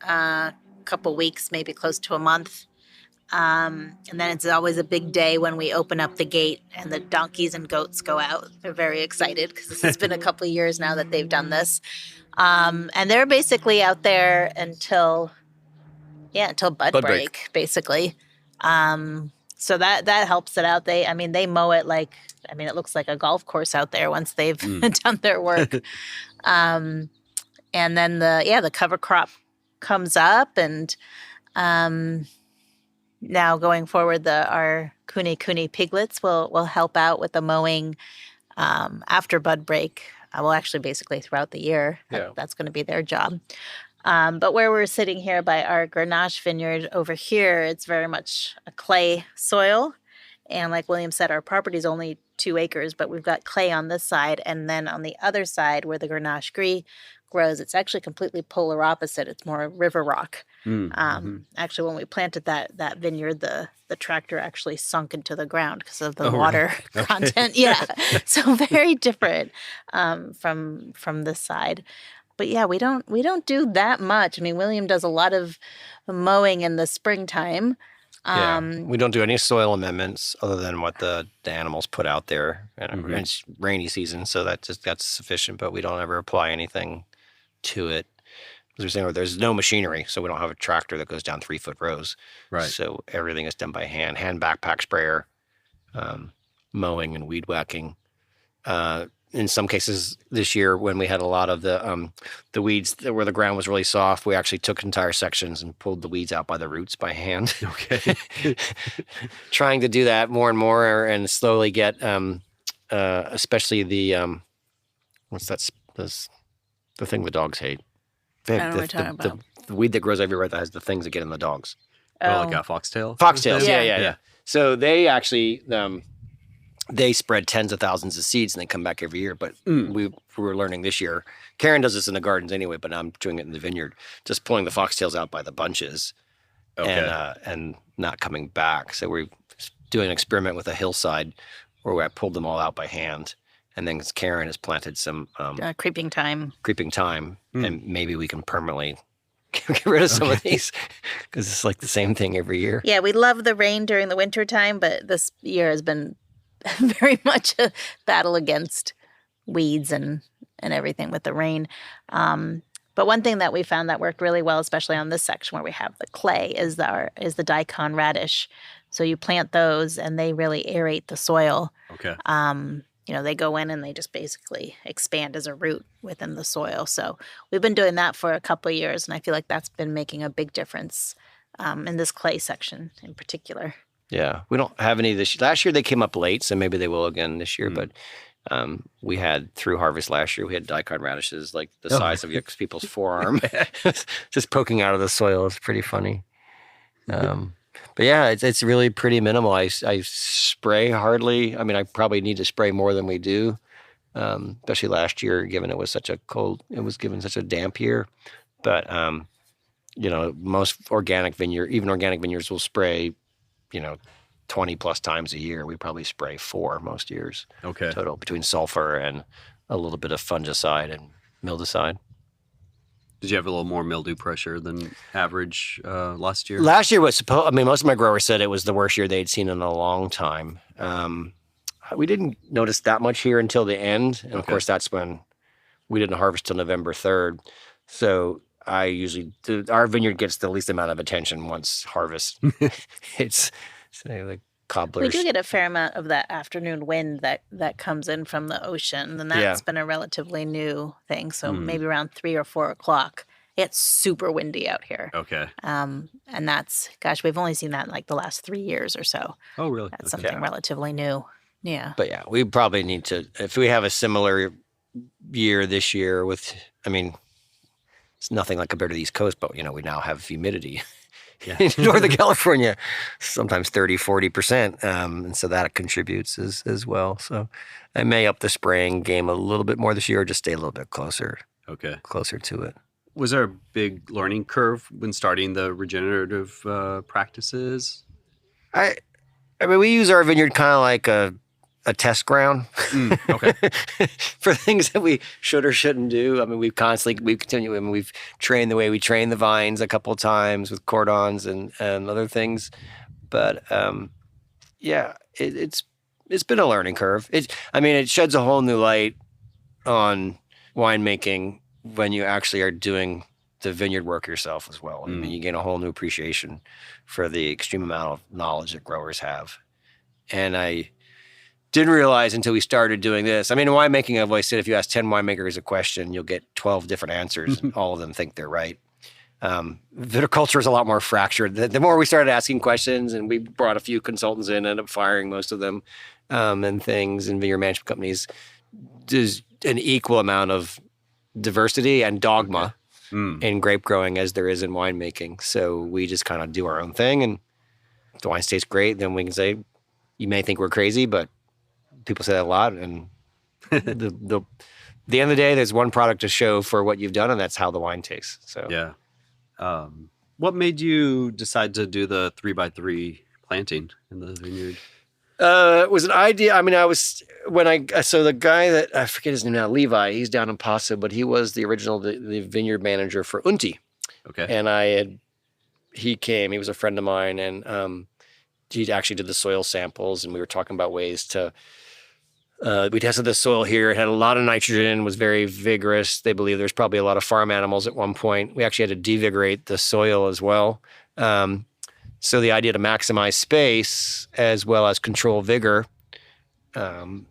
a couple weeks, maybe close to a month. And then it's always a big day when we open up the gate and the donkeys and goats go out. They're very excited because this has been a couple of years now that they've done this. And they're basically out there until bud break, basically. So that helps it out. They mow it it looks like a golf course out there once they've done their work. And then the cover crop comes up, and now going forward, our Kune piglets will help out with the mowing after bud break. Well, actually, basically throughout the year. Yeah. That's going to be their job. But where we're sitting here by our Grenache vineyard over here, it's very much a clay soil. And like William said, our property is only 2 acres, but we've got clay on this side. And then on the other side where the Grenache Gris grows, it's actually completely polar opposite. It's more river rock. Actually, when we planted that vineyard, the tractor actually sunk into the ground because of the water content. Yeah. So very different from this side. But yeah, we don't do that much. I mean, William does a lot of mowing in the springtime. We don't do any soil amendments other than what the animals put out there. And it's rainy season, so that's sufficient. But we don't ever apply anything to it. As we're saying, there's no machinery, so we don't have a tractor that goes down 3-foot rows. Right. So everything is done by hand backpack sprayer, mowing and weed whacking. In some cases this year, when we had a lot of the weeds where the ground was really soft, we actually took entire sections and pulled the weeds out by the roots by hand. Okay. Trying to do that more and more, and slowly get, especially the the thing the dogs hate. I don't know what we're talking about. The weed that grows everywhere that has the things that get in the dogs. Oh, like a foxtail? Foxtails, yeah. So they actually they spread tens of thousands of seeds, and they come back every year. But we were learning this year. Karen does this in the gardens anyway, but I'm doing it in the vineyard. Just pulling the foxtails out by the bunches, and not coming back. So we're doing an experiment with a hillside where I pulled them all out by hand. And then Karen has planted some creeping thyme, and maybe we can permanently get rid of some of these, because it's like the same thing every year. Yeah, we love the rain during the winter time, but this year has been very much a battle against weeds and everything with the rain. But one thing that we found that worked really well, especially on this section where we have the clay, is the daikon radish. So you plant those, and they really aerate the soil. Okay. They go in and they just basically expand as a root within the soil. So we've been doing that for a couple of years, and I feel like that's been making a big difference in this clay section in particular. Yeah, we don't have any this year. Last year they came up late, so maybe they will again this year. But We had through harvest last year, we had daikon radishes like the Oh. size of people's forearm, just poking out of the soil. It's pretty funny. But yeah, it's really pretty minimal. I spray hardly. I mean, I probably need to spray more than we do, especially last year, given it was such a cold. It was given such a damp year. But most organic vineyards will spray, 20 plus times a year. We probably spray 4 most years. Okay. Total between sulfur and a little bit of fungicide and mildewcide. Did you have a little more mildew pressure than average last year? Last year was most of my growers said it was the worst year they'd seen in a long time. We didn't notice that much here until the end. And of course, that's when we didn't harvest till November 3rd. So our vineyard gets the least amount of attention once harvest. It's like cobblers. We do get a fair amount of that afternoon wind that comes in from the ocean, and that's been a relatively new thing. So maybe around 3 or 4 o'clock, it's super windy out here. Okay. And that's, we've only seen that in like the last 3 years or so. Oh, really? That's something relatively new. Yeah. But yeah, we probably need to, if we have a similar year this year it's nothing like compared to the East Coast, but we now have humidity. In Northern California, sometimes 30, 40%. And so that contributes as well. So I may up the spraying game a little bit more this year or just stay a little bit closer to it. Was there a big learning curve when starting the regenerative practices? I mean, we use our vineyard kind of like a test ground for things that we should or shouldn't do. I mean, we've trained the way we train the vines a couple of times with cordons and other things. But it's been a learning curve. It sheds a whole new light on winemaking when you actually are doing the vineyard work yourself as well. I mean, you gain a whole new appreciation for the extreme amount of knowledge that growers have. And I didn't realize until we started doing this. I mean, in winemaking, I've always said if you ask 10 winemakers a question, you'll get 12 different answers, and all of them think they're right. Viticulture is a lot more fractured. The more we started asking questions, and we brought a few consultants in, ended up firing most of them, and things, and vineyard management companies, there's an equal amount of diversity and dogma in grape growing as there is in winemaking. So we just kind of do our own thing, and if the wine tastes great, then we can say, you may think we're crazy, but people say that a lot, and the end of the day, there's one product to show for what you've done, and that's how the wine tastes. So yeah. What made you decide to do the 3x3 planting in the vineyard? It was an idea. I mean, so the guy that I forget his name now, Levi, he's down in Paso, but he was the original the vineyard manager for Unti. Okay, and he came. He was a friend of mine, and he actually did the soil samples, and we were talking about ways to. We tested the soil here. It had a lot of nitrogen, was very vigorous. They believe there's probably a lot of farm animals at one point. We actually had to devigorate the soil as well. So the idea to maximize space as well as control vigor, and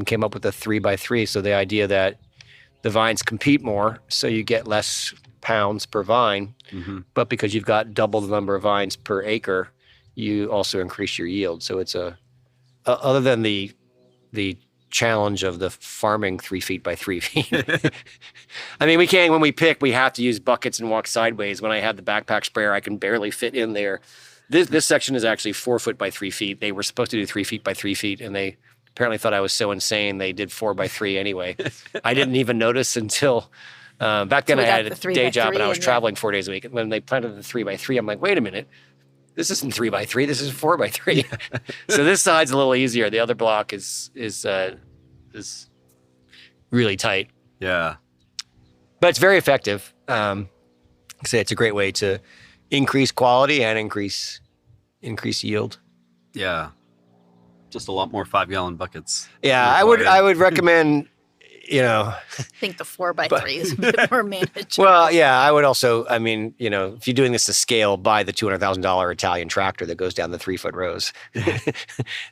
came up with a 3x3. So the idea that the vines compete more, so you get less pounds per vine, but because you've got double the number of vines per acre, you also increase your yield. So it's other than the challenge of the farming 3 feet by 3 feet. I mean, when we pick, we have to use buckets and walk sideways. When I had the backpack sprayer, I can barely fit in there. This section is actually 4 foot by 3 feet. They were supposed to do 3 feet by 3 feet, and they apparently thought I was so insane they did 4 by 3 anyway. I didn't even notice until back then I had a day job and I was traveling 4 days a week. When they planted the 3 by 3, I'm like, wait a minute. This isn't 3 by 3. This is 4 by 3. So this side's a little easier. The other block is really tight. Yeah, but it's very effective. I say it's a great way to increase quality and increase yield. Yeah, just a lot more 5-gallon buckets. Yeah, I would recommend. I think the 4x3 is a bit more manageable. Well, yeah, I would also, if you're doing this to scale, buy the $200,000 Italian tractor that goes down the 3-foot rows.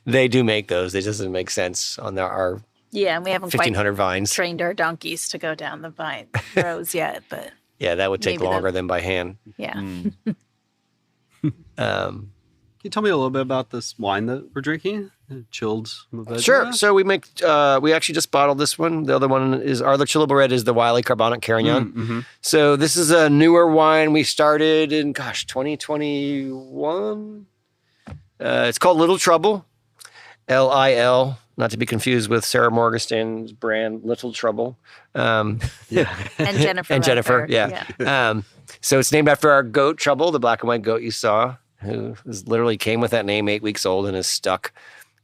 They do make those. It doesn't make sense on our and we haven't 1,500 vines. Trained our donkeys to go down the vine rows yet, but yeah, that would take longer than by hand. Yeah. Can you tell me a little bit about this wine that we're drinking? chilled Mourvedre? Sure. So we make, we actually just bottled this one. The other one is, our other chillable red is the Wiley Carbonic Carignan. Mm-hmm. So this is a newer wine we started in, 2021. It's called Little Trouble, Lil, not to be confused with Sarah Morgenstern's brand Little Trouble. And Jennifer. And Jennifer, Redford. yeah. So it's named after our goat Trouble, the black and white goat you saw, who literally came with that name 8 weeks old and is stuck.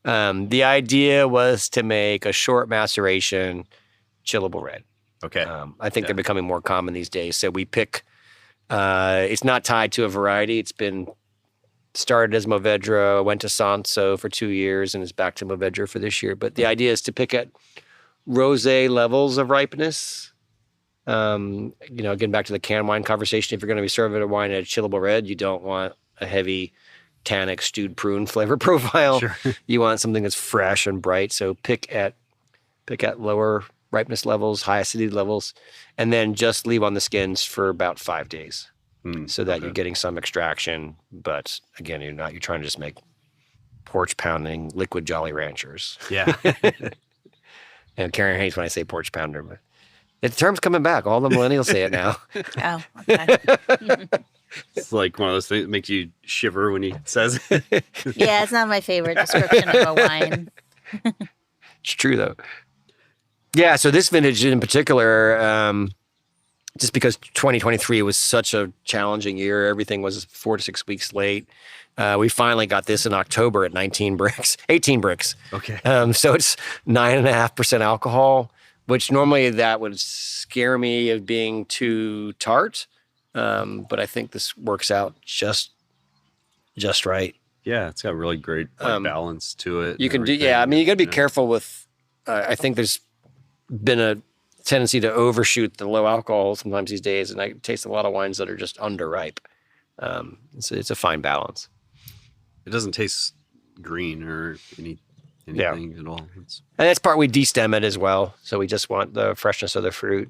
The idea was to make a short maceration chillable red. Okay. I think they're becoming more common these days. So we pick, it's not tied to a variety. It's been started as Mourvedre, went to Sanso for 2 years, and is back to Mourvedre for this year. But the idea is to pick at rosé levels of ripeness. Getting back to the canned wine conversation, if you're going to be serving a wine at a chillable red, you don't want a heavy tannic stewed prune flavor profile. Sure. You want something that's fresh and bright. So pick at lower ripeness levels, high acidity levels, and then just leave on the skins for about 5 days. So that you're getting some extraction, but again, you're trying to just make porch pounding liquid Jolly Ranchers. Yeah. And Karen hates when I say porch pounder, but the term's coming back. All the millennials say it now. Oh, okay. It's like one of those things that makes you shiver when he says it. Yeah, it's not my favorite description of a wine. It's true, though. Yeah, so this vintage in particular, just because 2023 was such a challenging year, everything was 4 to 6 weeks late. We finally got this in October at 18 bricks. Okay. So it's 9.5% alcohol, which normally that would scare me of being too tart. But I think this works out just right. Yeah, it's got really great balance to it. You can do, yeah. I mean, you got to be careful with. I think there's been a tendency to overshoot the low alcohol sometimes these days, and I taste a lot of wines that are just underripe. It's a fine balance. It doesn't taste green or anything at all. And that's part we destem it as well, so we just want the freshness of the fruit.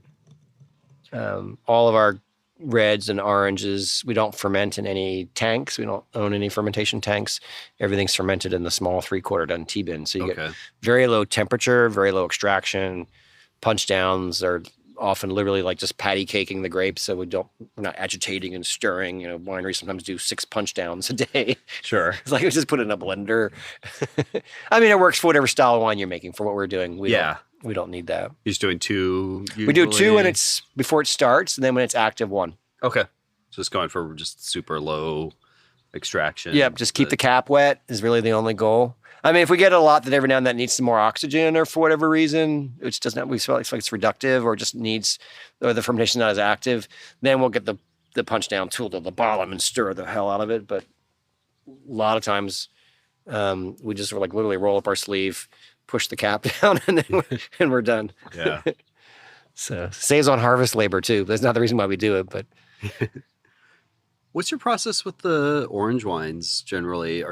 All of our reds and oranges, we don't ferment in any tanks. We don't own any fermentation tanks. Everything's fermented in the small 3/4 ton T-bin, so you get very low temperature, very low extraction. Punch downs are often literally like just patty caking the grapes, so we're not agitating and stirring. Wineries sometimes do 6 punch downs a day. Sure. It's like we just put it in a blender. I mean, it works for whatever style of wine you're making. For what we're doing, we don't need that. You're just doing 2. Usually. We do 2 when it's before it starts, and then when it's active, 1. Okay. So it's going for just super low extraction. Yep. Just keep the cap wet is really the only goal. I mean, if we get a lot that every now and then needs some more oxygen or for whatever reason, which doesn't have, we feel like it's reductive or just needs, or the fermentation not as active, then we'll get the punch down tool to the bottom and stir the hell out of it. But a lot of times we just like literally roll up our sleeve, push the cap down, and then we're done. Yeah. So saves on harvest labor too. That's not the reason why we do it, but. What's your process with the orange wines generally?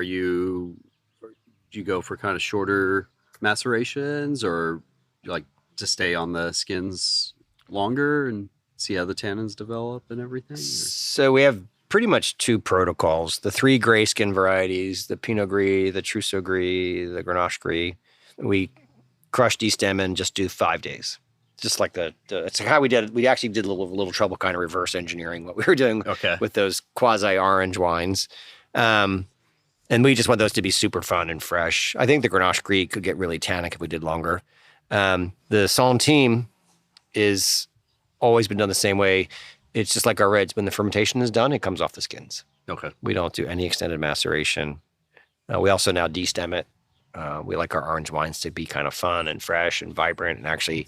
Do you go for kind of shorter macerations, or you like to stay on the skins longer and see how the tannins develop and everything? So we have pretty much 2 protocols: the 3 gray skin varieties, the Pinot Gris, the Trousseau Gris, the Grenache Gris. We crush, destem, and just do 5 days. Just like it's how we did it. We actually did a little trouble kind of reverse engineering what we were doing with those quasi orange wines. And we just want those to be super fun and fresh. I think the Grenache Gris could get really tannic if we did longer. The Centime is always been done the same way. It's just like our reds. When the fermentation is done, it comes off the skins. Okay. We don't do any extended maceration. We also now destem it. We like our orange wines to be kind of fun and fresh and vibrant and actually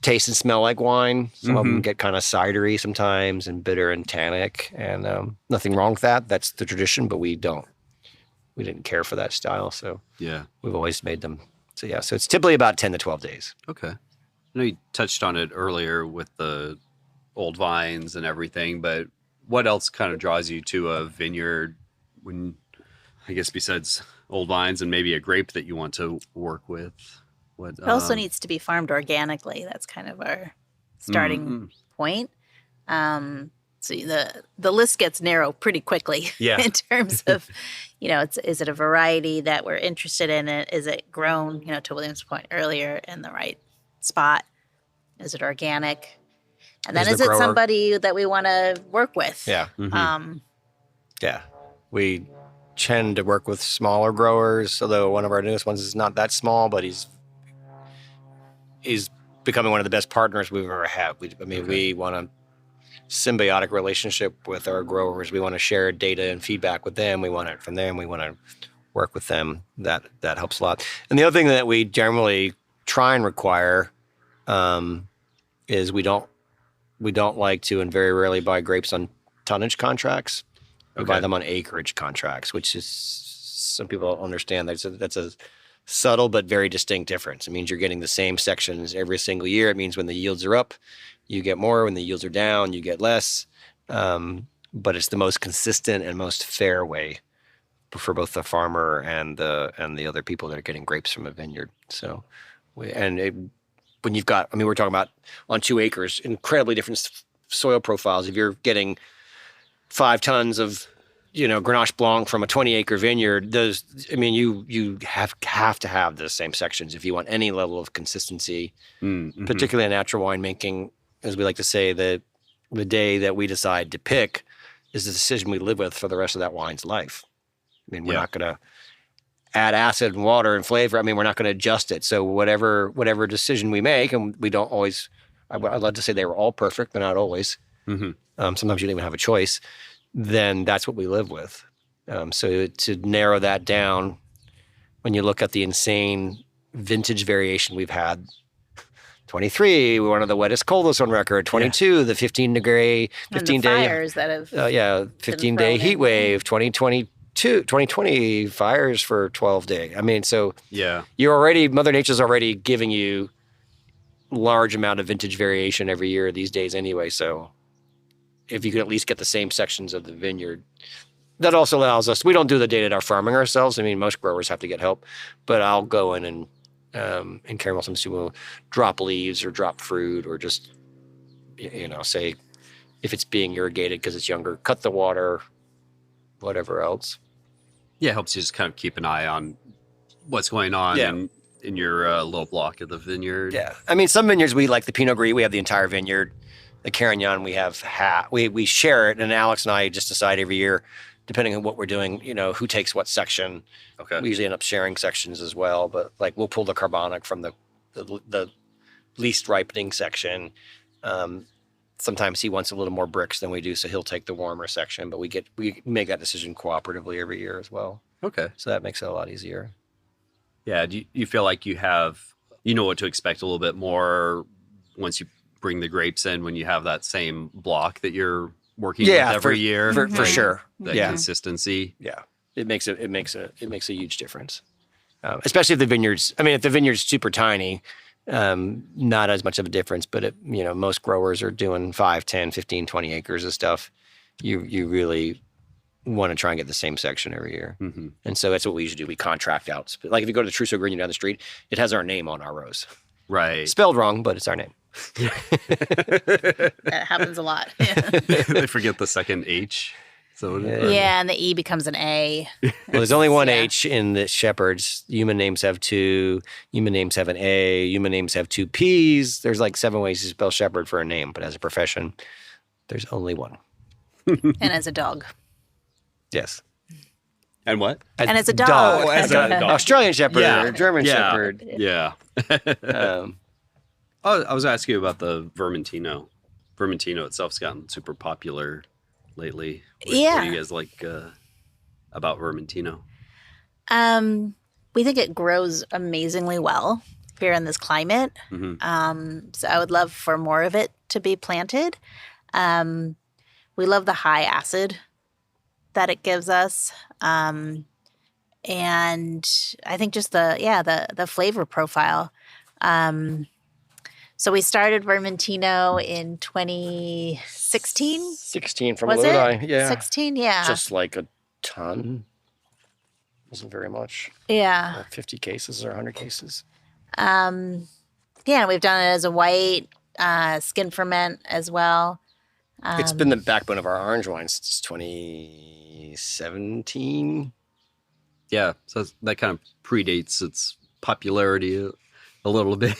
taste and smell like wine. Some of them get kind of cidery sometimes and bitter and tannic, and nothing wrong with that. That's the tradition, but we didn't care for that style, so we've always made them. So so it's typically about 10 to 12 days. Okay. I know you touched on it earlier with the old vines and everything, but what else kind of draws you to a vineyard when, I guess, besides old vines and maybe a grape that you want to work with? It also needs to be farmed organically. That's kind of our starting point. So the list gets narrow pretty quickly in terms of, is it a variety that we're interested in? Is it grown, to William's point earlier, in the right spot? Is it organic? And then is it somebody that we want to work with? Yeah. Yeah. We tend to work with smaller growers, although one of our newest ones is not that small, but he's becoming one of the best partners we've ever had. We want a symbiotic relationship with our growers. We want to share data and feedback with them. We want it from them. We want to work with them. That helps a lot. And the other thing that we generally try and require is we don't like to, and very rarely buy grapes on tonnage contracts. We buy them on acreage contracts, which is, some people don't understand. That's a subtle but very distinct difference. It means you're getting the same sections every single year. It means when the yields are up, you get more. When the yields are down, you get less. But it's the most consistent and most fair way for both the farmer and the other people that are getting grapes from a vineyard. So, when you've got, we're talking about on 2 acres, incredibly different soil profiles. If you're getting 5 tons of, Grenache Blanc from a 20-acre vineyard, you have to have the same sections if you want any level of consistency, particularly in natural winemaking. As we like to say, the day that we decide to pick is the decision we live with for the rest of that wine's life. We're not going to add acid and water and flavor. We're not going to adjust it. So whatever decision we make, and we don't always, I'd love to say they were all perfect, but not always. Sometimes you don't even have a choice. Then that's what we live with. So to narrow that down, when you look at the insane vintage variation we've had, 23, we're one of the wettest, coldest on record. 22, the 15-day fires that have 15-day heat wave. 2020 fires for 12 days. So Mother Nature's already giving you large amount of vintage variation every year these days anyway. So if you could at least get the same sections of the vineyard, that also allows us. We don't do the day-to-day farming ourselves. Most growers have to get help, but I'll go in and caramel some will drop leaves or drop fruit, or just say if it's being irrigated because it's younger, cut the water, whatever else. Yeah, it helps you just kind of keep an eye on what's going on in your little block of the vineyard. Yeah, some vineyards we like the Pinot Gris. We have the entire vineyard. The Carignan we have we share it, and Alex and I just decide every year, depending on what we're doing, who takes what section. Okay. We usually end up sharing sections as well, but we'll pull the carbonic from the least ripening section. Sometimes he wants a little more bricks than we do, so he'll take the warmer section, but we make that decision cooperatively every year as well. Okay. So that makes it a lot easier. Yeah. Do you feel like you know what to expect a little bit more once you bring the grapes in, when you have that same block that you're working with every year? For sure. That consistency. Yeah. It makes a huge difference. Especially if the vineyard's super tiny, not as much of a difference, but most growers are doing 5, 10, 15, 20 acres of stuff. You really want to try and get the same section every year. And so that's what we usually do. We contract out. Like if you go to the Trousseau Green down the street, it has our name on our rows. Right. Spelled wrong, but it's our name. That happens a lot. They forget the second H. So and the E becomes an A. Well, there's only one H in the Shepherds. Human names have 2. Human names have an A. Human names have 2 P's. There's 7 ways to spell shepherd for a name, but as a profession, there's only one. And as a dog. Yes. And what? And as a dog. As a dog. Australian Shepherd or German Shepherd. Yeah. I was asking you about the Vermentino. Vermentino itself's gotten super popular lately. What do you guys like about Vermentino? We think it grows amazingly well here in this climate. So I would love for more of it to be planted. We love the high acid that it gives us. And I think just the flavor profile. So we started Vermentino in 2016. 16 from Was Lodi. it? Yeah. 16, yeah. Just like a ton. Wasn't very much. Yeah. 50 cases or 100 cases. We've done it as a white skin ferment as well. It's been the backbone of our orange wine since 2017. Yeah, so that kind of predates its popularity a little bit.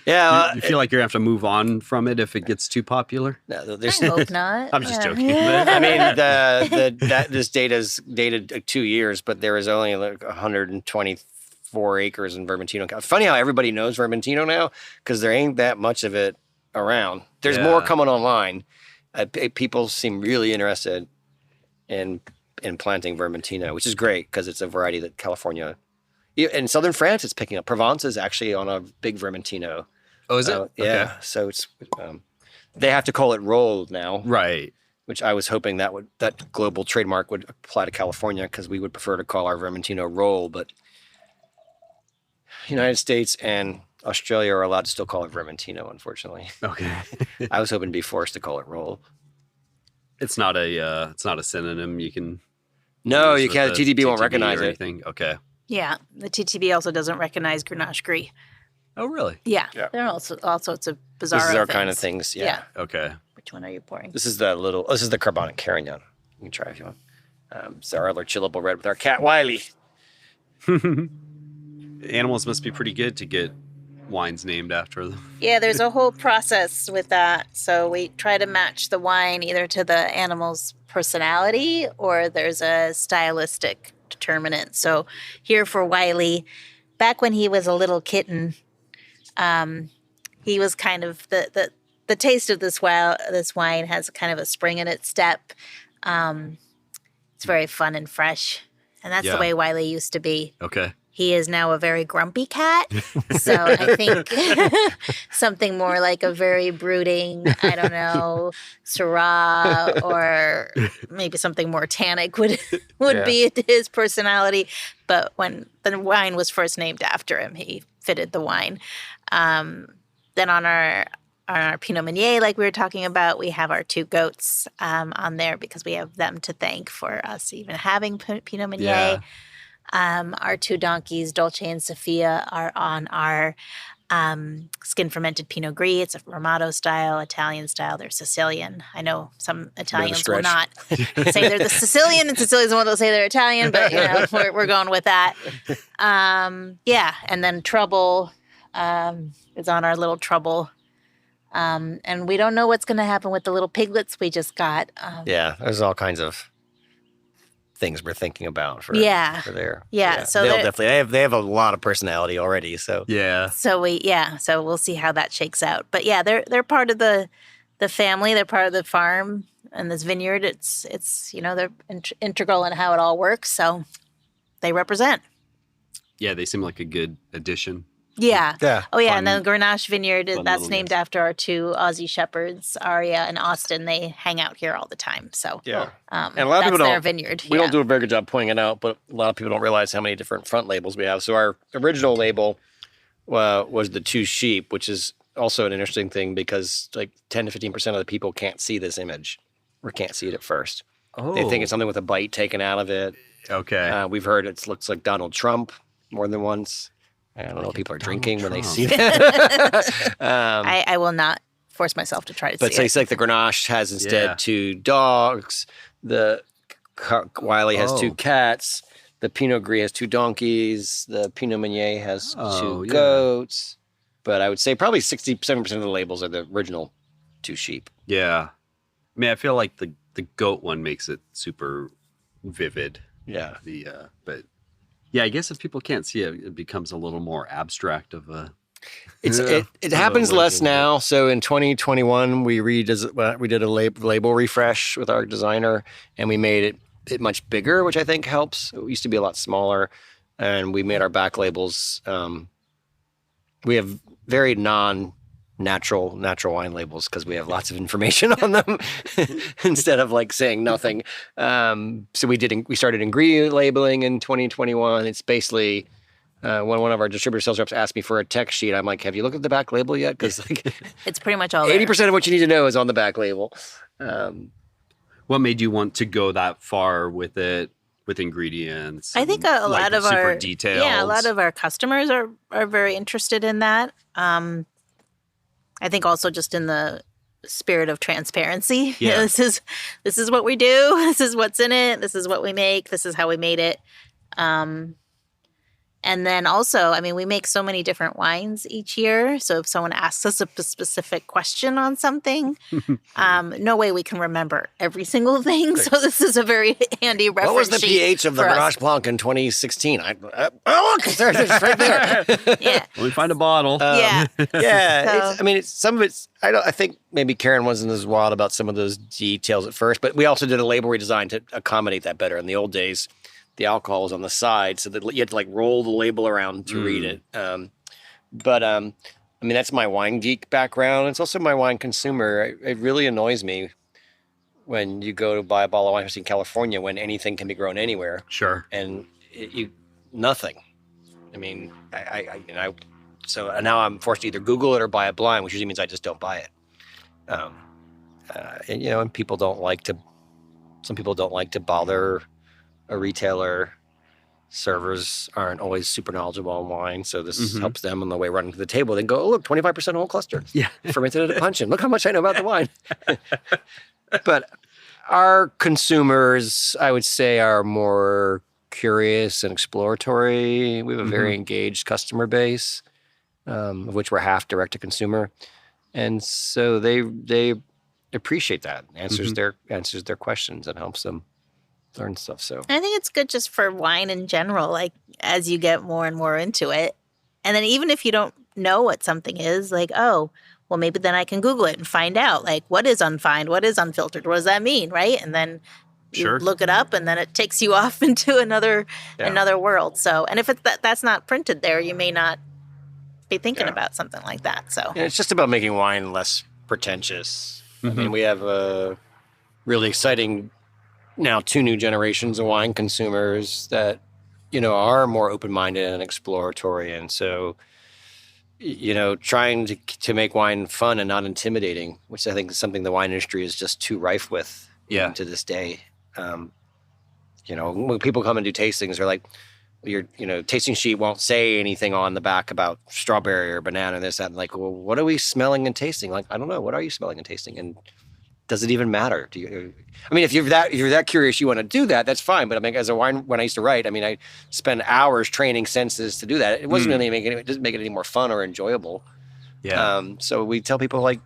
Yeah. You feel like you're going to have to move on from it if it gets too popular? No, there's I hope not. I'm just Yeah. joking. I mean, this data's dated 2 years, but there is only like 124 acres in Vermentino. Funny how everybody knows Vermentino now, because there ain't that much of it around. There's more coming online. People seem really interested in planting Vermentino, which is great because it's a variety that California, in southern France, it's picking up. Provence is actually on a big Vermentino. Oh, is it? Yeah. Okay. So it's they have to call it rolled now. Right. Which I was hoping that global trademark would apply to California, because we would prefer to call our Vermentino roll, but United States and Australia are allowed to still call it Vermentino, unfortunately. Okay. I was hoping to be forced to call it roll. It's not a synonym you can. No, use you with can't. The TTB won't or recognize it. anything. Okay. Yeah, the TTB also doesn't recognize Grenache Gris. Oh, really? Yeah, Yeah. there are also all sorts of bizarre This is our things. kind of things. Yeah. Okay. Which one are you pouring? This is the carbonic Carignan. You can try if you want. It's our other chillable red with our cat Wiley. Animals must be pretty good to get wines named after them. Yeah, there's a whole process with that. So we try to match the wine either to the animal's personality, or there's a stylistic determinant. So here for Wiley, back when he was a little kitten, he was kind of the taste of this wine has kind of a spring in its step. It's very fun and fresh, and that's the way Wiley used to be. Okay. He is now a very grumpy cat. So I think something more like a very brooding, I don't know, Syrah, or maybe something more tannic would be his personality. But when the wine was first named after him, he fitted the wine. Then on our Pinot Meunier, like we were talking about, we have our 2 goats on there because we have them to thank for us even having Pinot Meunier. Yeah. Our 2 donkeys, Dolce and Sophia, are on our skin fermented Pinot Gris. It's a Ramato style, Italian style. They're Sicilian. I know some Italians will not say they're the Sicilian, and Sicilians will say they're Italian, but we're going with that. And then Trouble is on our little Trouble. And we don't know what's going to happen with the little piglets we just got. There's all kinds of things we're thinking about for there. Yeah. So they'll definitely they have a lot of personality already. So Yeah. So we'll see how that shakes out. But yeah, they're part of the family. They're part of the farm and this vineyard. It's they're integral in how it all works. So they represent. Yeah, they seem like a good addition. Yeah. Yeah. Oh, yeah. Fun- And then Grenache Vineyard, fun that's little named guys. after our 2 Aussie shepherds, Aria and Austin. They hang out here all the time. So Yeah. and a lot of people their don't- vineyard. We don't do a very good job pointing it out, but a lot of people don't realize how many different front labels we have. So our original label was the 2 sheep, which is also an interesting thing because like 10 to 15% of the people can't see this image or can't see it at first. Oh. They think it's something with a bite taken out of it. Okay. We've heard it looks like Donald Trump more than once. I don't know what people are drinking when they Trump. see that. I will not force myself to try to But see say it. it's like the Grenache has instead Yeah. 2 dogs. The Wiley has 2 Oh. cats. The Pinot Gris has 2 donkeys. The Pinot Meunier has Oh, 2 yeah. goats. But I would say probably 67% of the labels are the original 2 sheep. Yeah. I mean, I feel like the goat one makes it super vivid. Yeah. But yeah, I guess if people can't see it, it becomes a little more abstract of a. It happens less now. So in 2021, we did a label refresh with our designer, and we made it much bigger, which I think helps. It used to be a lot smaller, and we made our back labels. We have very natural wine labels because we have lots of information on them instead of like saying nothing. So we started ingredient labeling in 2021. It's basically when one of our distributor sales reps asked me for a text sheet, I'm like, have you looked at the back label yet? Because like It's pretty much all there. 80% of what you need to know is on the back label. What made you want to go that far with it, with ingredients? I think and, a like, lot of super our detailed. a lot of our customers are very interested in that. I think also just in the spirit of transparency. Yeah. This is what we do. This is what's in it. This is what we make. This is how we made it. And then also, I mean, we make so many different wines each year. So if someone asks us a specific question on something, no way we can remember every single thing. So this is a very handy reference. What was the sheet pH of the for us. Grenache Blanc in 2016? Oh, look, it's right there. Yeah. When we find a bottle. Yeah. Yeah, So- some of it's. I think maybe Karen wasn't as wild about some of those details at first, but we also did a label redesign to accommodate that better. In the old days, the alcohol was on the side, so that you had to like roll the label around to read it. But I mean, that's my wine geek background. It's also my wine consumer. It really annoys me when you go to buy a bottle of wine in California when anything can be grown anywhere. Sure. And nothing. I mean, so now I'm forced to either Google it or buy it blind, which usually means I just don't buy it. And some people don't like to bother a retailer. Servers aren't always super knowledgeable on wine, so this helps them on the way running to the table. They go, oh, look, 25% whole cluster. Yeah. Fermented at a puncheon. Look how much I know about the wine. But our consumers, I would say, are more curious and exploratory. We have a very engaged customer base, of which we're half direct to consumer, and so they appreciate that. Answers their questions and helps them learn stuff. So I think it's good just for wine in general, like as you get more and more into it. And then even if you don't know what something is, like, oh, well, maybe then I can Google it and find out, like, what is unfined? What is unfiltered? What does that mean? Right. And then you Sure. look it up and then it takes you off into another world. So, and if it's that's not printed there, you may not be thinking about something like that. So yeah, it's just about making wine less pretentious. I mean, we have a really exciting now 2 new generations of wine consumers that, are more open-minded and exploratory. And so, trying to make wine fun and not intimidating, which I think is something the wine industry is just too rife with even to this day. When people come and do tastings, they're like, your tasting sheet won't say anything on the back about strawberry or banana and this, that. And like, well, what are we smelling and tasting? Like, I don't know. What are you smelling and tasting? And does it even matter? If you're that curious, you want to do that, that's fine. But I mean, when I used to write, I spend hours training senses to do that. It wasn't really it doesn't make it any more fun or enjoyable. Yeah. So we tell people, like,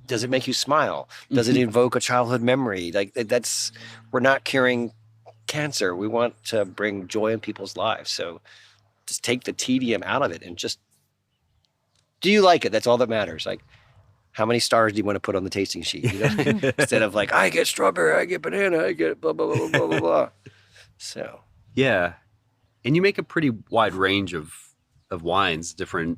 does it make you smile? Does it evoke a childhood memory? Like, we're not curing cancer. We want to bring joy in people's lives. So just take the tedium out of it and just, do you like it? That's all that matters. Like, how many stars do you want to put on the tasting sheet? Instead of like, I get strawberry, I get banana, I get blah, blah, blah, blah, blah, blah. So. Yeah. And you make a pretty wide range of wines, different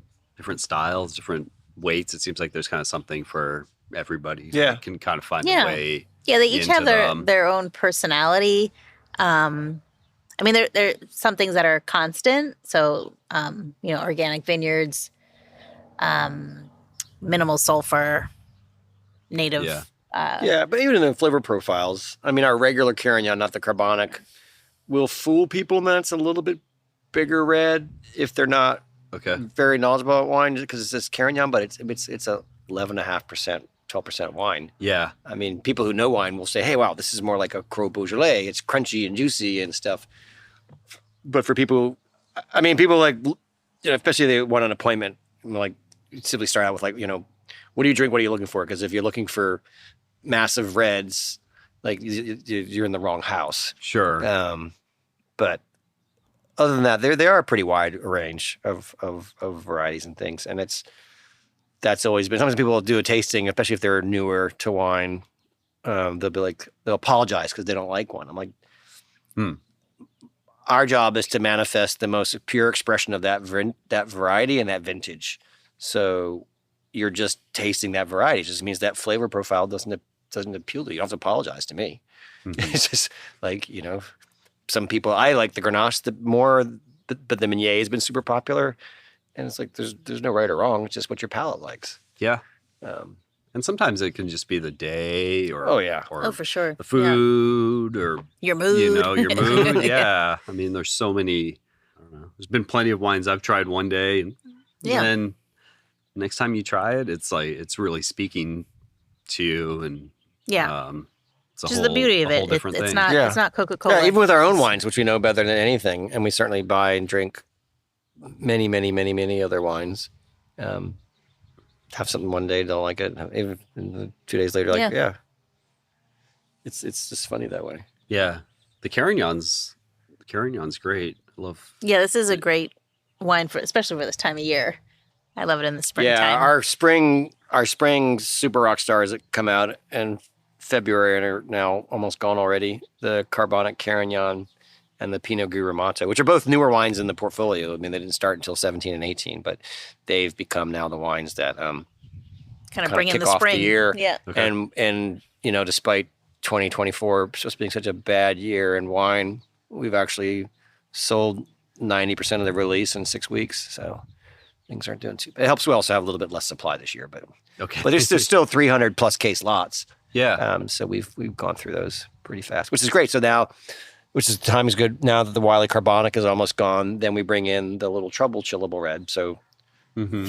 styles, different weights. It seems like there's kind of something for everybody. Yeah. You can kind of find a way. Yeah, they each have into their own personality. There are some things that are constant. So, organic vineyards, minimal sulfur, native. Yeah. But even in the flavor profiles, our regular Carignan, not the carbonic, will fool people, and that's a little bit bigger red if they're not very knowledgeable about wine, because it says Carignan, but it's a 11.5%, 12% wine. Yeah. People who know wine will say, hey, wow, this is more like a Cros Beaujolais. It's crunchy and juicy and stuff. But for people, people like, especially they want an appointment, like, simply start out with like, what do you drink? What are you looking for? Because if you're looking for massive reds, like, you're in the wrong house. Sure. But other than that, they are a pretty wide range of varieties and things. And that's always been, sometimes people will do a tasting, especially if they're newer to wine. They'll be like, they'll apologize because they don't like one. I'm like, our job is to manifest the most pure expression of that variety and that vintage. So you're just tasting that variety. It just means that flavor profile doesn't appeal to you. You don't have to apologize to me. It's just like, some people, I like the Grenache more, but the Meunier has been super popular. And it's like, there's no right or wrong. It's just what your palate likes. Yeah. And sometimes it can just be the day or or for sure, the food or your mood. Your mood. Yeah. There's so many, I don't know. There's been plenty of wines I've tried one day and then next time you try it, it's like it's really speaking to you, and Yeah. it's a Which is whole, the beauty of a whole it. different It's thing. not Yeah. it's not Coca-Cola. Yeah, even with our own wines, which we know better than anything, and we certainly buy and drink many, many, many, many other wines. Have something one day, don't like it. Even 2 days later, like, yeah. It's just funny that way. Yeah, the Carignan's great. I love. Yeah, this is a great wine for, especially for this time of year. I love it in the springtime. Yeah, our spring super rock stars that come out in February and are now almost gone already. The Carbonic Carignan and the Pinot Gris Ramato, which are both newer wines in the portfolio. I mean, they didn't start until 17 and 18, but they've become now the wines that kind of bring in kick the off spring. the year. Yeah. Okay. And you know, despite 2024 supposed to being such a bad year in wine, we've actually sold 90% of the release in 6 weeks. So things aren't doing too bad. It helps we also have a little bit less supply this year, but there's still 300 plus case lots. Yeah. So we've gone through those pretty fast, which is great. So now, the time is good. Now that the Wiley Carbonic is almost gone, then we bring in the Little Trouble Chillable Red. So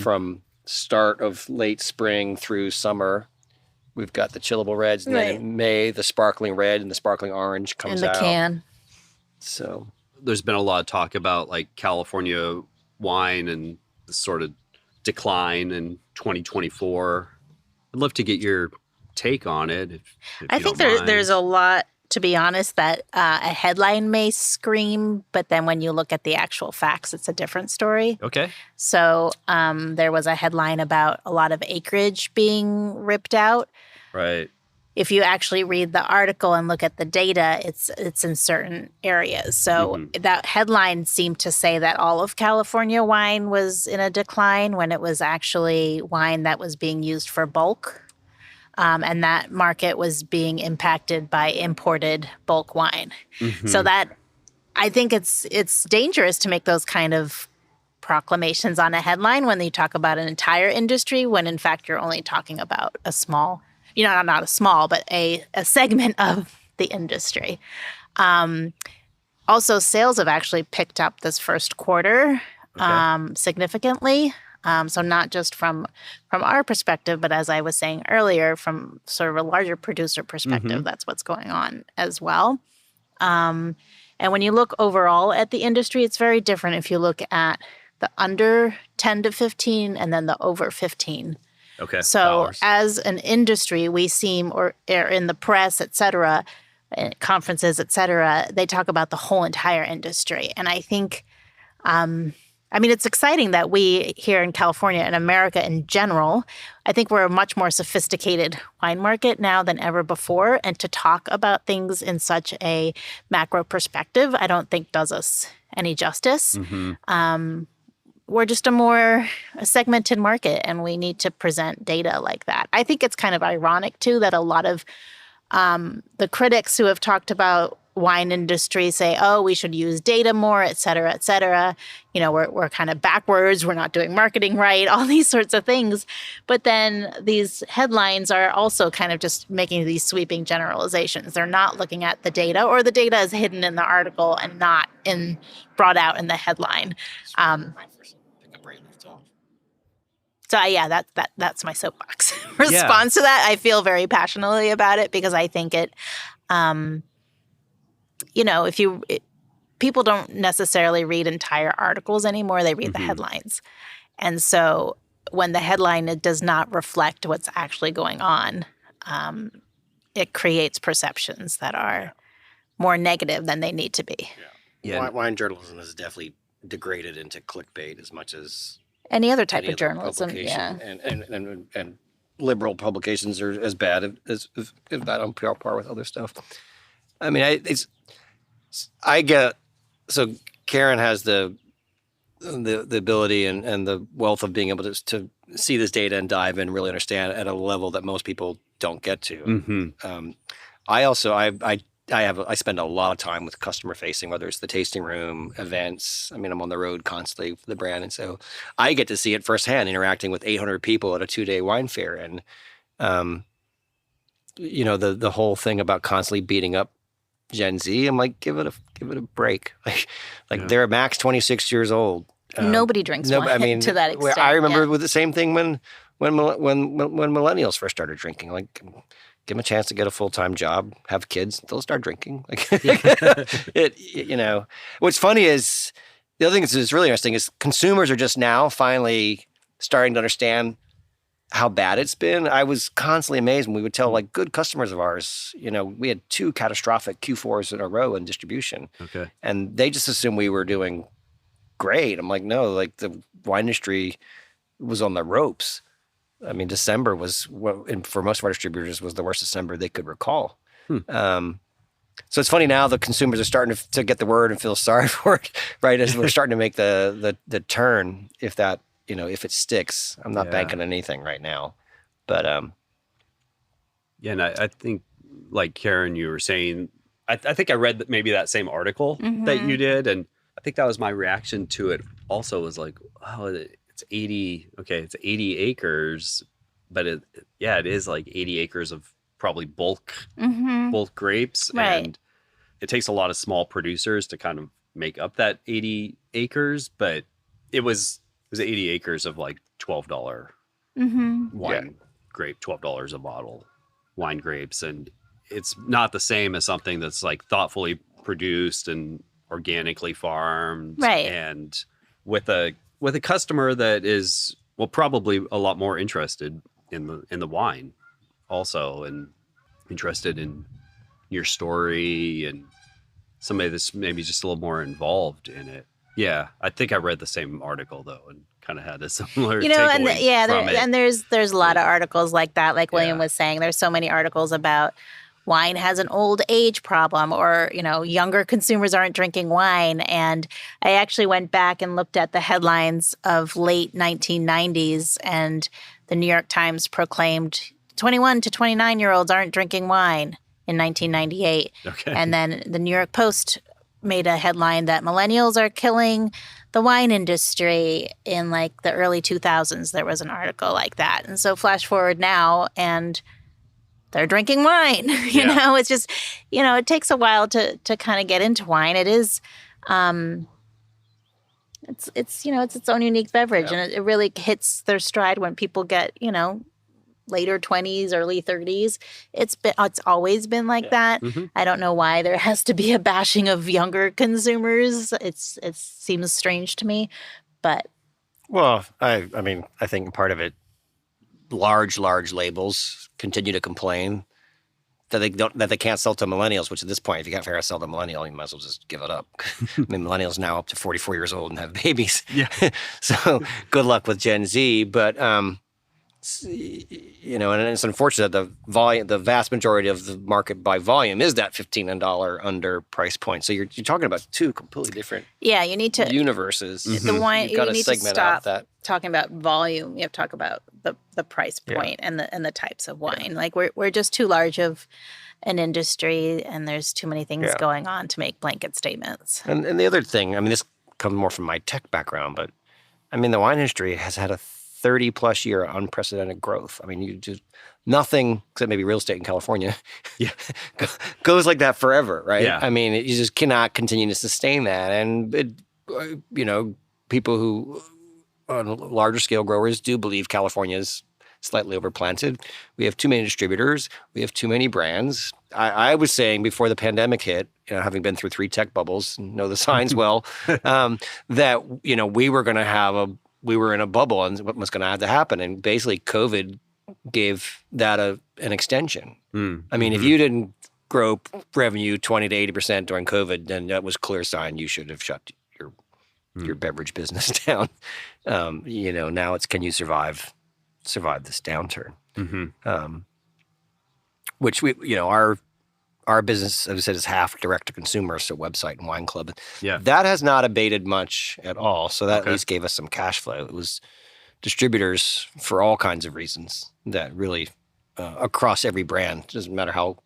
from start of late spring through summer, we've got the chillable reds, and then in May, the sparkling red and the sparkling orange comes out. In the can. So there's been a lot of talk about like California wine and the sort of decline in 2024. I'd love to get your take on it. If I you think don't mind. there's a lot, to be honest, that a headline may scream, but then when you look at the actual facts, it's a different story. Okay. So there was a headline about a lot of acreage being ripped out. Right. If you actually read the article and look at the data, it's in certain areas. So that headline seemed to say that all of California wine was in a decline when it was actually wine that was being used for bulk. And that market was being impacted by imported bulk wine. So that, I think it's dangerous to make those kind of proclamations on a headline when you talk about an entire industry, when in fact you're only talking about a small, not a small, but a segment of the industry. Also, sales have actually picked up this first quarter significantly. So not just from our perspective, but as I was saying earlier, from sort of a larger producer perspective, that's what's going on as well. And when you look overall at the industry, it's very different if you look at the under 10 to 15 and then the over 15. Okay. So dollars. as an industry, we seem, or in the press, et cetera, conferences, et cetera, they talk about the whole entire industry. And I think, it's exciting that we here in California and America in general, I think we're a much more sophisticated wine market now than ever before. And to talk about things in such a macro perspective, I don't think does us any justice. We're just a segmented market, and we need to present data like that. I think it's kind of ironic, too, that a lot of the critics who have talked about wine industry say, oh, we should use data more, et cetera, et cetera. We're kind of backwards. We're not doing marketing right, all these sorts of things. But then these headlines are also kind of just making these sweeping generalizations. They're not looking at the data, or the data is hidden in the article and not brought out in the headline. So that's my soapbox response to that. I feel very passionately about it because I think it, people don't necessarily read entire articles anymore. They read the headlines. And so when the headline does not reflect what's actually going on, it creates perceptions that are more negative than they need to be. Yeah. Wine journalism is definitely degraded into clickbait as much as any other type any of journalism. Yeah. And liberal publications are as bad as that on par with other stuff. I mean, so Karen has the ability and the wealth of being able to see this data and dive in and really understand at a level that most people don't get to. I spend a lot of time with customer facing, whether it's the tasting room, events. I mean, I'm on the road constantly for the brand. And so I get to see it firsthand, interacting with 800 people at a 2-day wine fair. And, the whole thing about constantly beating up Gen Z, I'm like, give it a break. They're max 26 years old. Nobody drinks wine to that extent. I remember with the same thing when millennials first started drinking. Like, give them a chance to get a full-time job, have kids, they'll start drinking. Like, what's funny is the other thing that's really interesting is consumers are just now finally starting to understand how bad it's been. I was constantly amazed when we would tell like good customers of ours, we had 2 catastrophic Q4s in a row in distribution. Okay. And they just assumed we were doing great. I'm like, no, like the wine industry was on the ropes. I mean, December was, for most of our distributors, was the worst December they could recall. So it's funny now the consumers are starting to get the word and feel sorry for it, right? As we're starting to make the turn, if it sticks. I'm not banking on anything right now, but yeah, and I think, like Karen, you were saying, I think I read maybe that same article that you did, and I think that was my reaction to it. Also, was like, oh, it's 80. Okay, it's 80 acres, but it is like 80 acres of probably bulk grapes, right. And it takes a lot of small producers to kind of make up that 80 acres. But it was 80 acres of like $12 wine grape, $12 a bottle wine grapes, and it's not the same as something that's like thoughtfully produced and organically farmed, right? And with a customer that is probably a lot more interested in the wine, also, and interested in your story, and somebody that's maybe just a little more involved in it. Yeah, I think I read the same article though, and kind of had a similar takeaway and there's a lot of articles like that. Like William was saying, there's so many articles about wine has an old age problem, or younger consumers aren't drinking wine. And I actually went back and looked at the headlines of late 1990s, and the New York Times proclaimed 21 to 29-year-olds aren't drinking wine in 1998. Okay. And then the New York Post made a headline that millennials are killing the wine industry in like the early 2000s. There was an article like that. And so flash forward now, and they're drinking wine. You know, it's just, it takes a while to kind of get into wine. It is, it's its own unique beverage, and it really hits their stride when people get, later 20s, early 30s. It's always been like that. Mm-hmm. I don't know why there has to be a bashing of younger consumers. It seems strange to me, but. Well, I mean, I think part of it, large labels continue to complain that they can't sell to millennials, which at this point, if you can't figure out how to sell to millennial, you might as well just give it up. I mean, millennials now up to 44 years old and have babies. Yeah. So good luck with Gen Z. But, and it's unfortunate that the vast majority of the market by volume is that $15 and under price point. So you're talking about 2 completely different you need to universes. The wine, you need to stop talking about volume. You have to talk about the price point and the types of wine. Yeah. Like we're just too large of an industry, and there's too many things going on to make blanket statements. And the other thing, I mean, this comes more from my tech background, but I mean, the wine industry has had a 30-plus year unprecedented growth. I mean, you just nothing except maybe real estate in California goes like that forever, right? Yeah. I mean, you just cannot continue to sustain that. And, people who larger scale growers do believe California is slightly overplanted. We have too many distributors. We have too many brands. I was saying before the pandemic hit, having been through 3 tech bubbles and know the signs well, that, we were in a bubble and what was going to have to happen. And basically COVID gave that an extension. I mean, if you didn't grow revenue 20 to 80% during COVID, then that was a clear sign you should have shut your beverage business down. Now it's, can you survive this downturn? Mm-hmm. Which our business, as I said, is half direct to consumer, so website and wine club. Yeah, that has not abated much at all. So that at least gave us some cash flow. It was distributors for all kinds of reasons that really across every brand. Doesn't matter how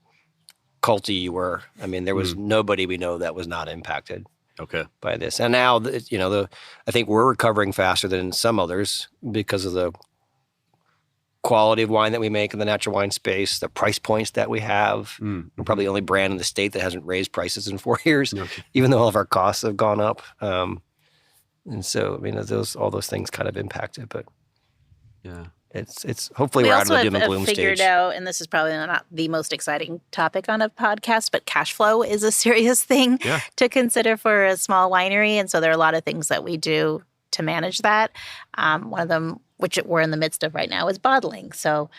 culty you were. I mean, there was nobody we know that was not impacted. By this. And now, I think we're recovering faster than some others because of the quality of wine that we make in the natural wine space, the price points that we have. We're probably the only brand in the state that hasn't raised prices in 4 years, even though all of our costs have gone up. And so, I mean, all those things kind of impact it, but Yeah. it's hopefully We we're out of also the doom and have gloom figured stage. out, and this is probably not the most exciting topic on a podcast, but cash flow is a serious thing Yeah. to consider for a small winery. And so there are a lot of things that we do to manage that. One of them, which we're in the midst of right now, is bottling. So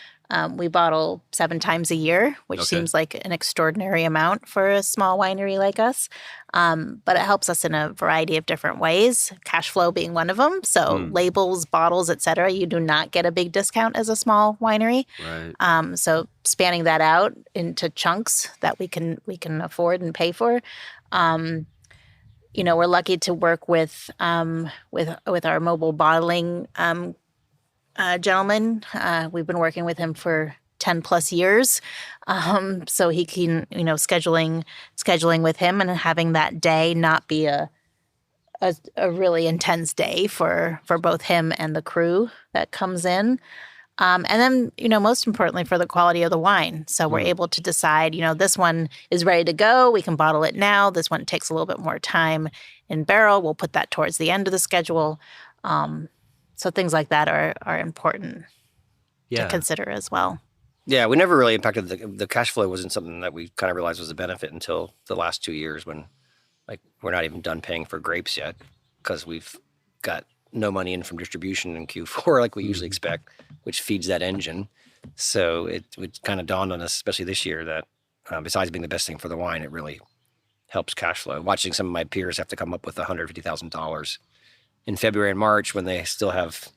we bottle 7 times a year, which seems like an extraordinary amount for a small winery like us. But it helps us in a variety of different ways, cash flow being one of them. So labels, bottles, et cetera, you do not get a big discount as a small winery. Right. So spanning that out into chunks that we can afford and pay for. We're lucky to work with our mobile bottling gentleman. We've been working with him for 10 plus years. So he can, scheduling with him and having that day not be a really intense day for both him and the crew that comes in. And then, most importantly, for the quality of the wine. So we're able to decide, this one is ready to go. We can bottle it now. This one takes a little bit more time in barrel. We'll put that towards the end of the schedule. So things like that are important to consider as well. Yeah, we never really impacted the cash flow. Wasn't something that we kind of realized was a benefit until the last 2 years when, we're not even done paying for grapes yet because we've got no money in from distribution in Q4 like we usually expect, which feeds that engine. So it kind of dawned on us, especially this year, that besides being the best thing for the wine, it really helps cash flow. Watching some of my peers have to come up with $150,000 in February and March when they still have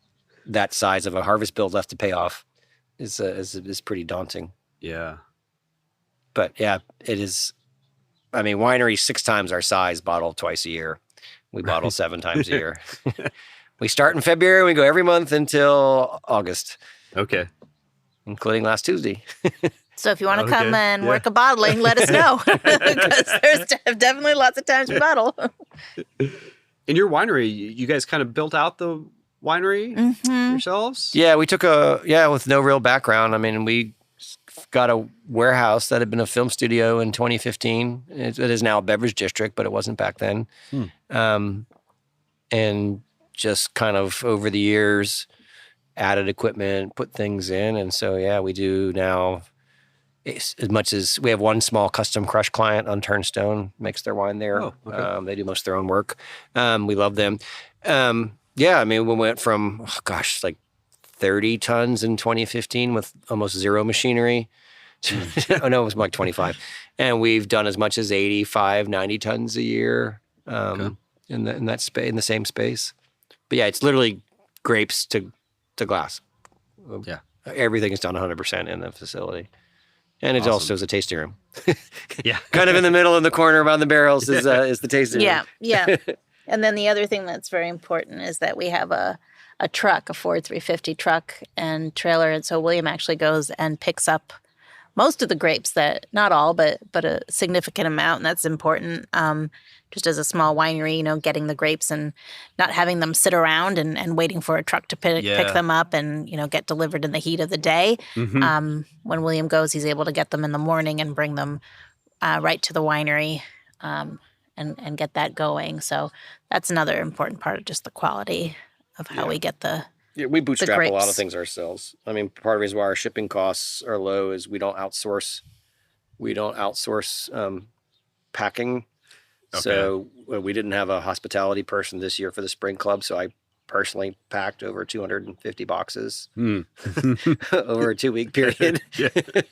that size of a harvest bill left to pay off is pretty daunting. Yeah. But yeah, it is. I mean, wineries 6 times our size bottle twice a year. We bottle 7 times a year. We start in February. We go every month until August. Okay. Including last Tuesday. So if you want to come and work a bottling, let us know. Because there's definitely lots of times to bottle. In your winery, you guys kind of built out the winery yourselves? Yeah, we took with no real background. I mean, we got a warehouse that had been a film studio in 2015. It is now a beverage district, but it wasn't back then. And just kind of over the years added equipment, put things in. And so, we do now, as much as we have one small custom crush client on Turnstone, makes their wine there. Oh, okay. They do most of their own work. We love them. I mean, we went from, 30 tons in 2015 with almost zero machinery. Oh, no, it was more like 25. And we've done as much as 85, 90 tons a year in the same space. But yeah, it's literally grapes to glass. Yeah. Everything is done 100% in the facility. And it also is a tasting room. Yeah. Kind of in the middle in the corner around the barrels is the tasting room. Yeah. And then the other thing that's very important is that we have a truck, a Ford 350 truck and trailer. And so William actually goes and picks up most of the grapes, that not all, but a significant amount. And that's important. Just as a small winery, getting the grapes and not having them sit around and waiting for a truck to pick them up and, get delivered in the heat of the day. When William goes, he's able to get them in the morning and bring them right to the winery and get that going. So that's another important part of just the quality of how we get the we bootstrap grapes. A lot of things ourselves. I mean, part of the reason why our shipping costs are low is we don't outsource packing. Okay. So we didn't have a hospitality person this year for the spring club, so I personally packed over 250 boxes over a 2-week period.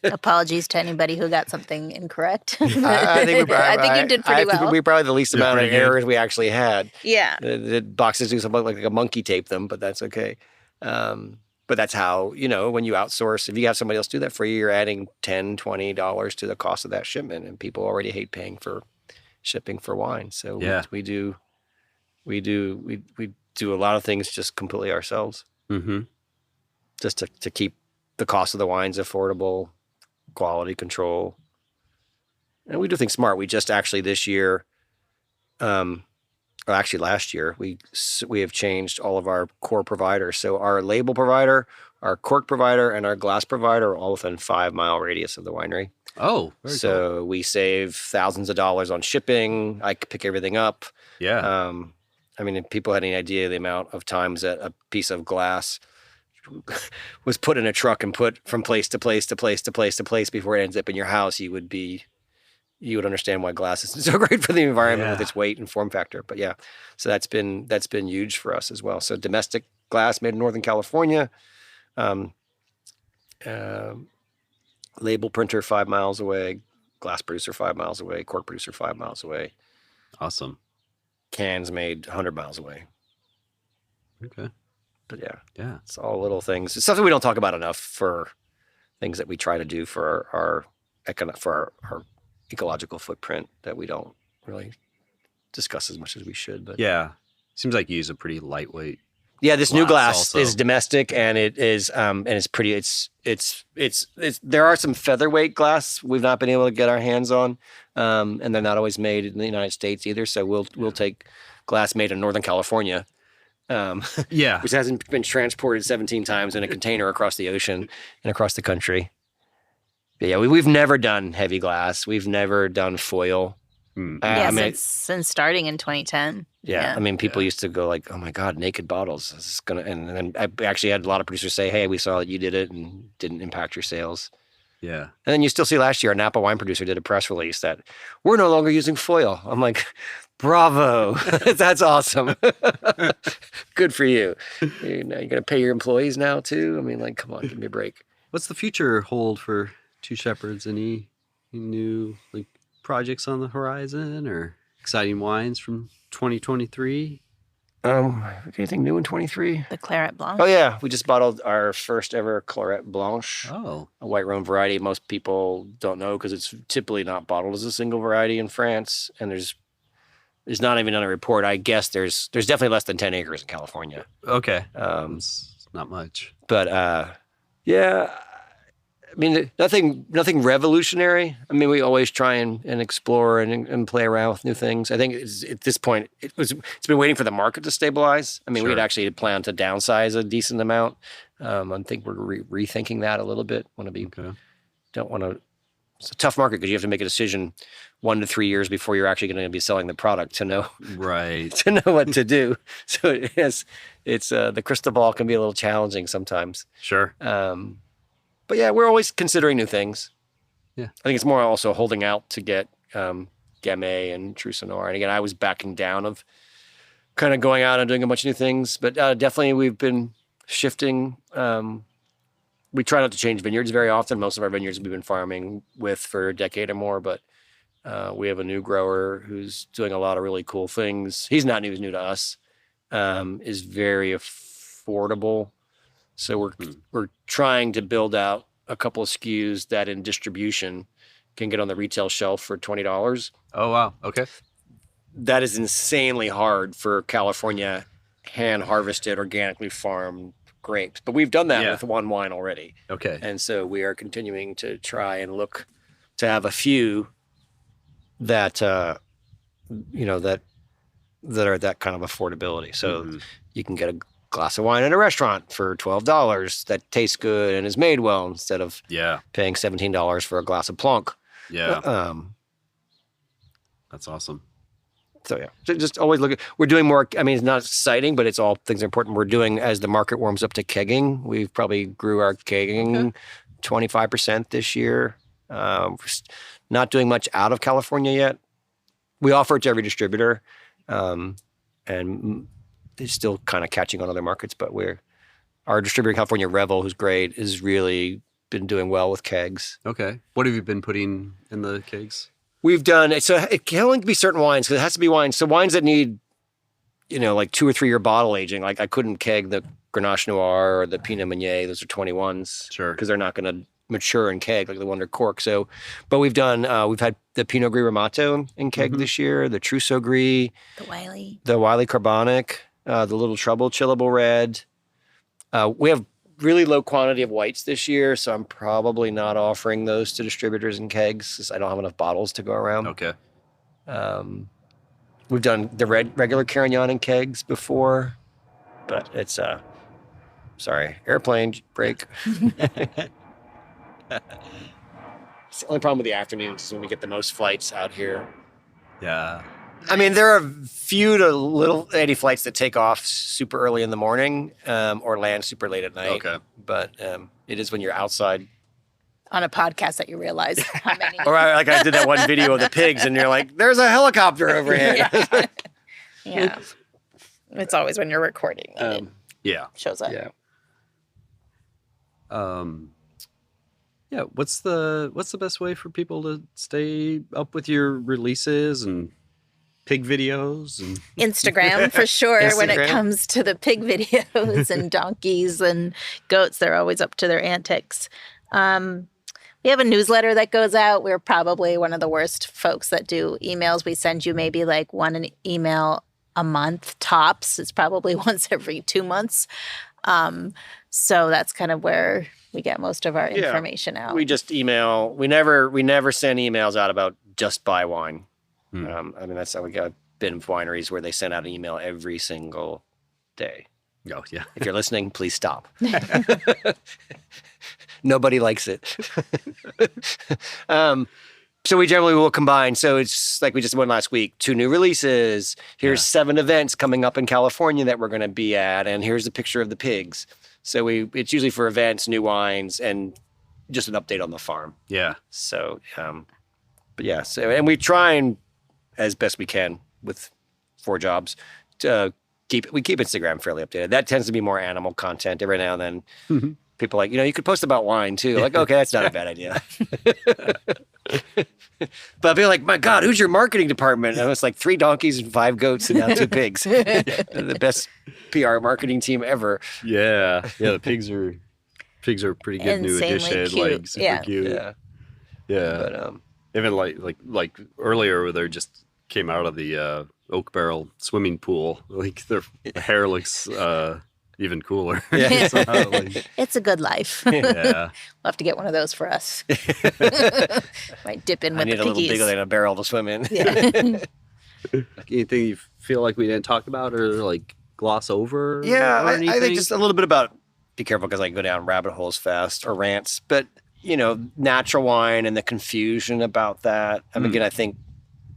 Apologies to anybody who got something incorrect. I think you did pretty well. We probably the least amount of errors we actually had. Yeah. The boxes do something like a monkey tape them, but that's okay. But that's how, when you outsource, if you have somebody else do that for you, you're adding $10, $20 to the cost of that shipment, and people already hate paying for shipping for wine. So we do a lot of things just completely ourselves, just to keep the cost of the wines affordable, quality control, and we do things smart. We just actually this year, actually last year, we have changed all of our core providers. So our label provider, our cork provider, and our glass provider are all within 5-mile radius of the winery. Oh, very so we save thousands of dollars on shipping. I could pick everything up. Yeah. I mean, if people had any idea the amount of times that a piece of glass was put in a truck and put from place to place to place to place to place before it ends up in your house, you would understand why glass is so great for the environment with its weight and form factor. But yeah, so that's been huge for us as well. So domestic glass made in Northern California, label printer 5 miles away, glass producer 5 miles away, cork producer 5 miles away. Awesome. Cans made 100 miles away. Okay. But yeah, Yeah. it's all little things. It's something we don't talk about enough for things that we try to do for our ecological footprint that we don't really discuss as much as we should. But Yeah. Seems like you use a pretty lightweight. yeah, this new glass also. is domestic, and it is and it's pretty. It's there are some featherweight glass we've not been able to get our hands on, and they're not always made in the United States either. So we'll take glass made in Northern California. Yeah. Which hasn't been transported 17 times in a container across the ocean and across the country. But yeah, we've never done heavy glass. We've never done foil. Since starting in 2010. Yeah, I mean, people used to go like, "Oh my God, naked bottles! This is gonna." And then I actually had a lot of producers say, "Hey, we saw that you did it and didn't impact your sales." Yeah. And then you still see last year, a Napa wine producer did a press release that we're no longer using foil. I'm like, bravo, that's awesome. Good for you. You're gonna pay your employees now too. I mean, like, come on, give me a break. What's the future hold for Two Shepherds? Any new like projects on the horizon or exciting wines from 2023? Anything new in 23? The Claret Blanc. Oh yeah, we just bottled our first ever Claret Blanche. Oh, A white Rhone variety. Most people don't know because it's typically not bottled as a single variety in France, and there's not even on a report. I guess there's definitely less than 10 acres in California. okay. It's not much. But yeah, I mean, nothing revolutionary. I mean, we always try and explore and play around with new things. I think at this point, it's been waiting for the market to stabilize. I mean, we had actually planned to downsize a decent amount. I think we're rethinking that a little bit. Don't want to. It's a tough market because you have to make a decision 1 to 3 years before you're actually going to be selling the product to know Right. what to do. So it's the crystal ball can be a little challenging sometimes. Sure. But yeah, we're always considering new things. Yeah. I think it's more also holding out to get Gamay and True Sonora. And again, I was backing down of kind of going out and doing a bunch of new things. But definitely we've been shifting. We try not to change vineyards very often. Most of our vineyards we've been farming with for a decade or more. But we have a new grower who's doing a lot of really cool things. He's not new to us. Is very affordable. So we're trying to build out a couple of SKUs that in distribution can get on the retail shelf for $20. Oh, wow. Okay. That is insanely hard for California hand harvested, organically farmed grapes. But we've done that with one wine already. Okay. And so we are continuing to try and look to have a few that, that are that kind of affordability. So you can get a glass of wine at a restaurant for $12 that tastes good and is made well instead of paying $17 for a glass of Plonk. Yeah. That's awesome. So yeah, just always look at, we're doing more. I mean, it's not exciting, but it's all things are important. We're doing, as the market warms up to kegging, we've probably grew our kegging 25% this year. We're not doing much out of California yet. We offer it to every distributor. And it's still kind of catching on other markets, but our distributor in California, Revel, who's great, has really been doing well with kegs. Okay. What have you been putting in the kegs? We've done, so it can only be certain wines because it has to be wines. So wines that need, like 2 or 3 year bottle aging. Like I couldn't keg the Grenache Noir or the Pinot Meunier. Those are 21s. Sure. Because they're not going to mature in keg like the Wonder Cork. So, but we've had the Pinot Gris Ramato in keg this year, the Trousseau Gris. The Wiley Carbonic. The Little Trouble Chillable Red. We have really low quantity of whites this year, so I'm probably not offering those to distributors in kegs because I don't have enough bottles to go around. Okay. We've done the regular Carignan in kegs before, but it's sorry, airplane break. It's the only problem with the afternoons is when we get the most flights out here. Yeah. I mean, there are few to little any flights that take off super early in the morning or land super late at night. Okay. But it is when you're outside. On a podcast that you realize how many. Or like I did that one video of the pigs, and you're like, "There's a helicopter overhead." Yeah. It's always when you're recording that it Yeah. shows up. Yeah. Yeah. What's the best way for people to stay up with your releases and pig videos and Instagram for sure. When it Instagram. comes to the pig videos and donkeys and goats, they're always up to their antics. We have a newsletter that goes out. We're probably one of the worst folks that do emails. We send you maybe like one email a month tops. It's probably once every 2 months. So that's kind of where we get most of our information out. We just email. We never send emails out about just buy wine. I mean, that's how we got been wineries where they send out an email every single day. oh yeah. If you're listening, please stop. Nobody likes it. So we generally will combine. So it's like we just went last week, 2 new releases. Here's 7 events coming up in California that we're going to be at. And here's a picture of the pigs. So it's usually for events, new wines, and just an update on the farm. Yeah. So, but yeah, and we try and, as best we can with 4 jobs, to keep Instagram fairly updated. That tends to be more animal content. Every now and then, people are like, you could post about wine too. Like, okay, that's not a bad idea. But I'll be like, my God, who's your marketing department? And it's like 3 donkeys and 5 goats and now 2 pigs. The best PR marketing team ever. Yeah. Yeah. The pigs are a pretty good new Insanely addition. cute. Like super cute. Yeah. Yeah. But Even like earlier, where they just came out of the oak barrel swimming pool. Like their hair looks even cooler. Yeah. Somehow, like, It's a good life. yeah. We'll have to get one of those for us. Might dip in I with need the a little piggies. bigger than a barrel to swim in. Yeah. Anything you feel like we didn't talk about or like gloss over? Yeah, or I anything? think just a little bit about, be careful because I can go down rabbit holes fast or rants, but natural wine and the confusion about that. I mean, again, I think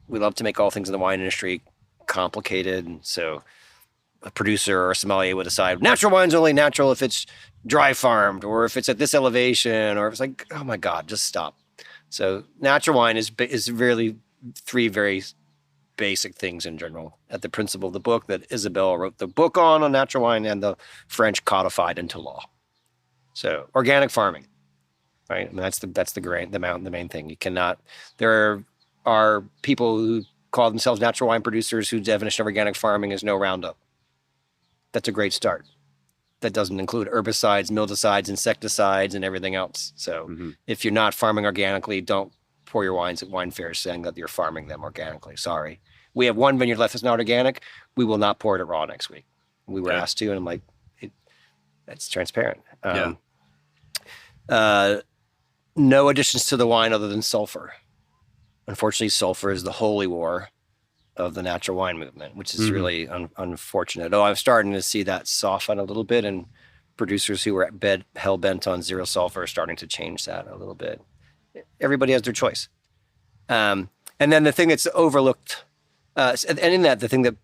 we love to make all things in the wine industry complicated. And so a producer or a sommelier would decide natural wine's only natural if it's dry farmed or if it's at this elevation or if it's like, oh my God, just stop. So natural wine is really 3 very basic things in general at the principle of the book that Isabel wrote the book on natural wine and the French codified into law. So organic farming, right? I mean, that's the main thing. You cannot, there are people who call themselves natural wine producers whose definition of organic farming is no Roundup. That's a great start. That doesn't include herbicides, mildicides, insecticides, and everything else. So if you're not farming organically, don't pour your wines at wine fairs saying that you're farming them organically. Sorry. We have 1 vineyard left that's not organic. We will not pour it at raw next week. We were asked to, and I'm like, that's transparent. No additions to the wine other than sulfur. Unfortunately, sulfur is the holy war of the natural wine movement, which is really unfortunate. Oh, I'm starting to see that soften a little bit, and producers who were hell-bent on 0 sulfur are starting to change that a little bit. Everybody has their choice. And then the thing that's overlooked, and in that, the thing that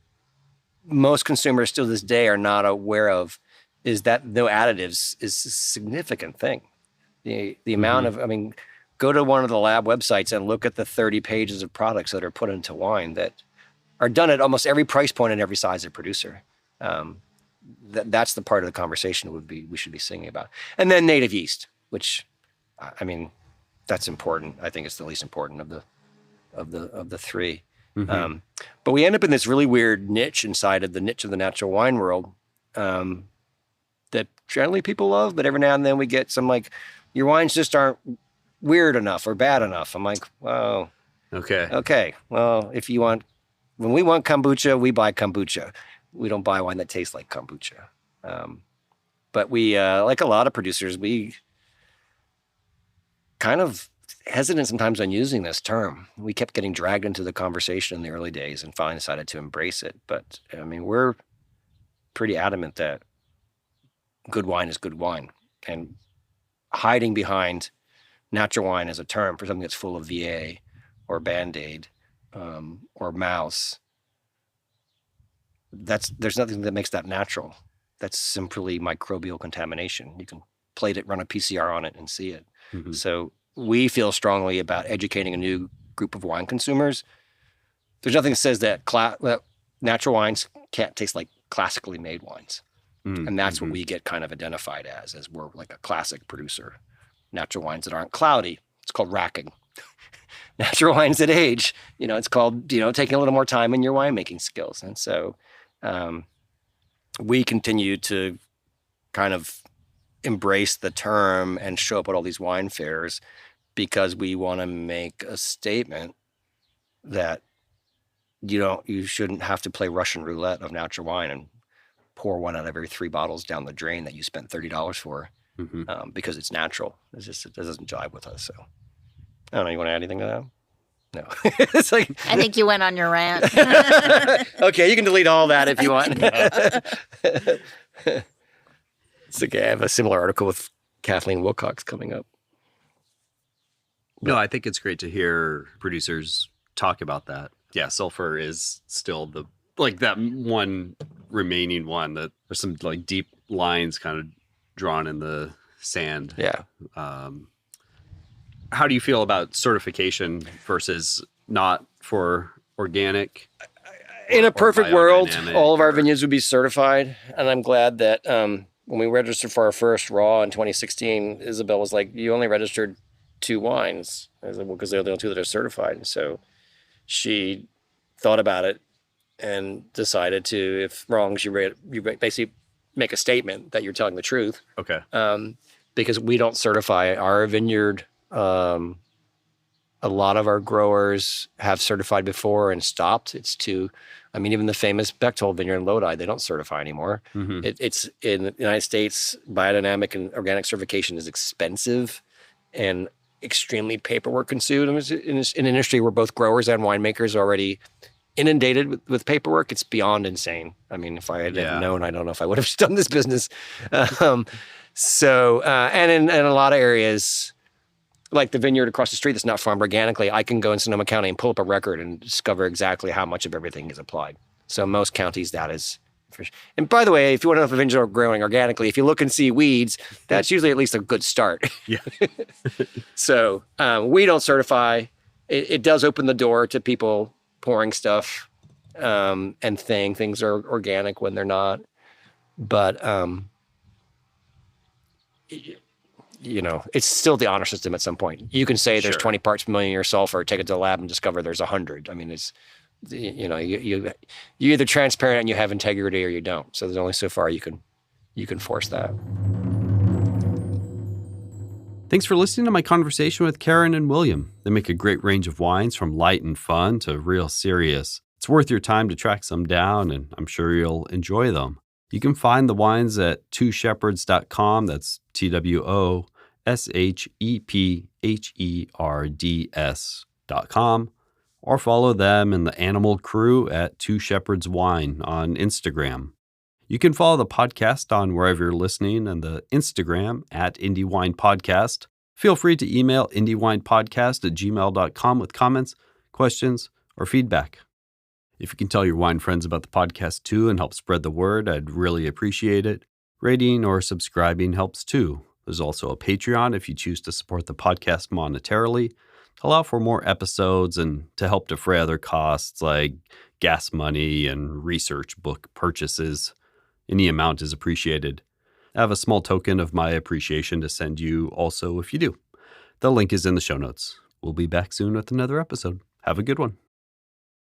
most consumers still this day are not aware of is that no additives is a significant thing. The amount of, I mean, go to one of the lab websites and look at the 30 pages of products that are put into wine that are done at almost every price point and every size of producer. That's the part of the conversation we should be singing about. And then native yeast, which, I mean, that's important. I think it's the least important of the 3. But we end up in this really weird niche inside of the niche of the natural wine world that generally people love, but every now and then we get some like, your wines just aren't weird enough or bad enough. I'm like, whoa. Okay. Well, when we want kombucha, we buy kombucha. We don't buy wine that tastes like kombucha. But we, like a lot of producers, we kind of hesitant sometimes on using this term. We kept getting dragged into the conversation in the early days and finally decided to embrace it. But I mean, we're pretty adamant that good wine is good wine. And hiding behind natural wine as a term for something that's full of VA or Band-Aid or mouse there's nothing that makes that natural. That's simply microbial contamination. You can plate it, run a PCR on it, and see it. Mhm. So we feel strongly about educating a new group of wine consumers. There's nothing that says that natural wines can't taste like classically made wines. And that's what we get kind of identified as we're like a classic producer. Natural wines that aren't cloudy, it's called racking. Natural wines that age, it's called, taking a little more time in your winemaking skills. And so we continue to kind of embrace the term and show up at all these wine fairs because we want to make a statement that you shouldn't have to play Russian roulette of natural wine and pour one out of every 3 bottles down the drain that you spent $30 for because it's natural. It doesn't jive with us. So I don't know. You want to add anything to that? No. It's like I think you went on your rant. okay, you can delete all that if you want. It's okay. I have a similar article with Kathleen Wilcox coming up. No, I think it's great to hear producers talk about that. Yeah, sulfur is still that one remaining one that there's some like deep lines kind of drawn in the sand. Yeah. How do you feel about certification versus not for organic? In a perfect world, biodynamic all of our vineyards would be certified. And I'm glad that when we registered for our first raw in 2016, Isabel was like, you only registered 2 wines. I said, well, because they're the only 2 that are certified. And so she thought about it and decided to, if wrong, you basically make a statement that you're telling the truth. Okay. Because we don't certify our vineyard. A lot of our growers have certified before and stopped. Even the famous Bechtold vineyard in Lodi, they don't certify anymore. It's in the United States, biodynamic and organic certification is expensive and extremely paperwork consumed. In an industry where both growers and winemakers are already inundated with paperwork, it's beyond insane. I mean, if I had known, I don't know if I would have done this business. And in a lot of areas, like the vineyard across the street that's not farmed organically, I can go in Sonoma County and pull up a record and discover exactly how much of everything is applied. So most counties, that is. And by the way, if you want to know if a vineyard are growing organically, if you look and see weeds, that's usually at least a good start. Yeah. So we don't certify. It does open the door to people pouring stuff and saying things are organic when they're not. But it's still the honor system at some point. You can say there's 20 parts per million in your sulfur, take it to the lab and discover there's 100. I mean, it's, you're either transparent and you have integrity or you don't. So there's only so far you can force that. Thanks for listening to my conversation with Karen and William. They make a great range of wines from light and fun to real serious. It's worth your time to track some down, and I'm sure you'll enjoy them. You can find the wines at twoshepherds.com. That's TWOSHEPHERDS.com. Or follow them and the Animal Crew at Two Shepherds Wine on Instagram. You can follow the podcast on wherever you're listening and the Instagram at Indie Wine Podcast. Feel free to email indiewinepodcast@gmail.com with comments, questions, or feedback. If you can tell your wine friends about the podcast too and help spread the word, I'd really appreciate it. Rating or subscribing helps too. There's also a Patreon if you choose to support the podcast monetarily, allow for more episodes, and to help defray other costs like gas money and research book purchases. Any amount is appreciated. I have a small token of my appreciation to send you also if you do. The link is in the show notes. We'll be back soon with another episode. Have a good one.